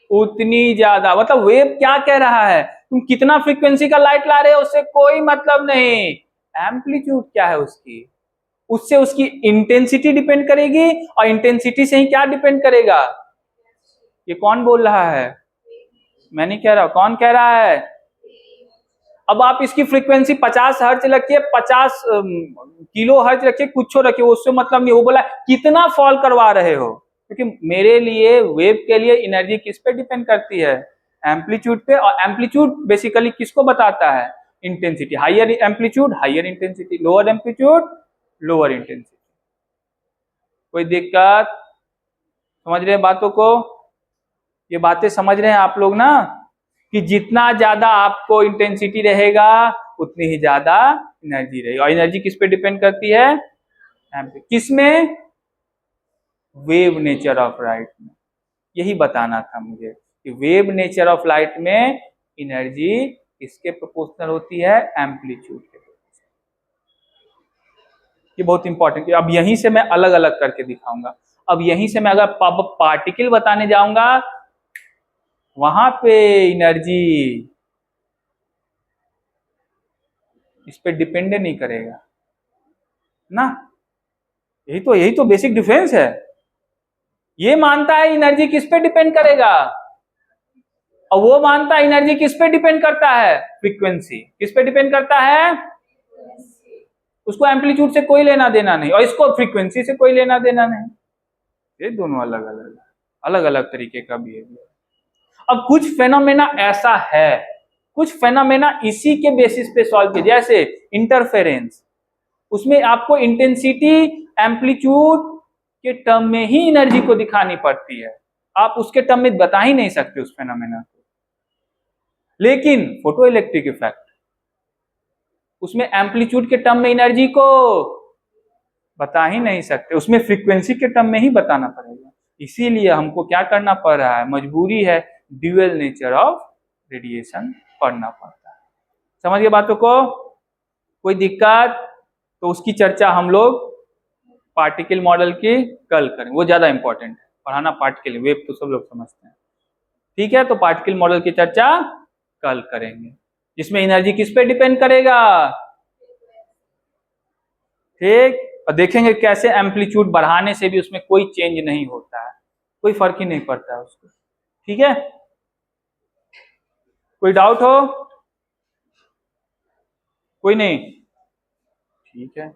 उतनी ज्यादा, मतलब वेव क्या कह रहा है, तुम कितना फ्रीक्वेंसी का लाइट ला रहे हो उससे कोई मतलब नहीं, एम्पलीट्यूड क्या है उसकी, उससे उसकी इंटेंसिटी डिपेंड करेगी, और इंटेंसिटी से ही क्या डिपेंड करेगा, ये कौन बोल रहा है, मैं नहीं कह रहा, कौन कह रहा है? अब आप इसकी फ्रीक्वेंसी 50 हर्ट्ज रखिए, 50 किलो हर्ट्ज रखिए, कुछ रखिए, उससे मतलब नहीं, वो बोला कितना फॉल करवा रहे हो, क्योंकि मेरे लिए वेव के लिए एनर्जी किस पे डिपेंड करती है, एम्पलीट्यूड पे, और एम्पलीट्यूड बेसिकली किसको बताता है, intensity, higher amplitude higher intensity, lower amplitude lower intensity. कोई दिक्कत, समझ रहे हैं बातों को, ये बातें समझ रहे हैं आप लोग ना, कि जितना ज्यादा आपको इंटेंसिटी रहेगा उतनी ही ज्यादा एनर्जी रहेगी, और एनर्जी किस पे डिपेंड करती है, किसमें, वेव नेचर ऑफ लाइट में। यही बताना था मुझे कि वेव नेचर ऑफ लाइट में एनर्जी किसके प्रोपोर्शनल होती है, एम्पलीट्यूड के। ये बहुत इंपॉर्टेंट, अब यहीं से मैं अलग अलग करके दिखाऊंगा, अब यहीं से मैं अगर पार्टिकल बताने जाऊंगा वहां पे एनर्जी इस पे डिपेंड नहीं करेगा ना, यही तो बेसिक डिफरेंस है। ये मानता है एनर्जी किस पे डिपेंड करेगा, और वो मानता है एनर्जी किस पे डिपेंड करता है, फ्रीक्वेंसी किस पे डिपेंड करता है, उसको एम्पलीट्यूड से कोई लेना देना नहीं, और इसको फ्रीक्वेंसी से कोई लेना देना नहीं, ये दोनों अलग अलग अलग अलग तरीके का बिहेवियर। अब कुछ फेनोमेना ऐसा है, कुछ फेनोमेना इसी के बेसिस पे सॉल्व किए, जैसे इंटरफेरेंस, उसमें आपको इंटेंसिटी एम्पलीट्यूड के टर्म में ही एनर्जी को दिखानी पड़ती है, आप उसके टर्म में बता ही नहीं सकते उस फेनोमेना को। लेकिन फोटो इलेक्ट्रिक इफेक्ट, उसमें एम्पलीट्यूड के टर्म में एनर्जी को बता ही नहीं सकते, उसमें फ्रीक्वेंसी के टर्म में ही बताना पड़ेगा, इसीलिए हमको क्या करना पड़ रहा है, मजबूरी है, ड्यूअल नेचर ऑफ रेडिएशन पढ़ना पड़ता है। समझ गए बातों को, कोई दिक्कत? तो उसकी चर्चा हम लोग पार्टिकल मॉडल की कल करें, वो ज्यादा इंपॉर्टेंट है पढ़ाना, पार्टिकल वेव तो सब लोग समझते हैं, ठीक है, तो पार्टिकल मॉडल की चर्चा कल करेंगे, जिसमें एनर्जी किस पे डिपेंड करेगा, ठीक, और देखेंगे कैसे एम्पलीट्यूड बढ़ाने से भी उसमें कोई चेंज नहीं होता है, कोई फर्क ही नहीं पड़ता है उसको, ठीक है, कोई डाउट हो, कोई नहीं, ठीक है।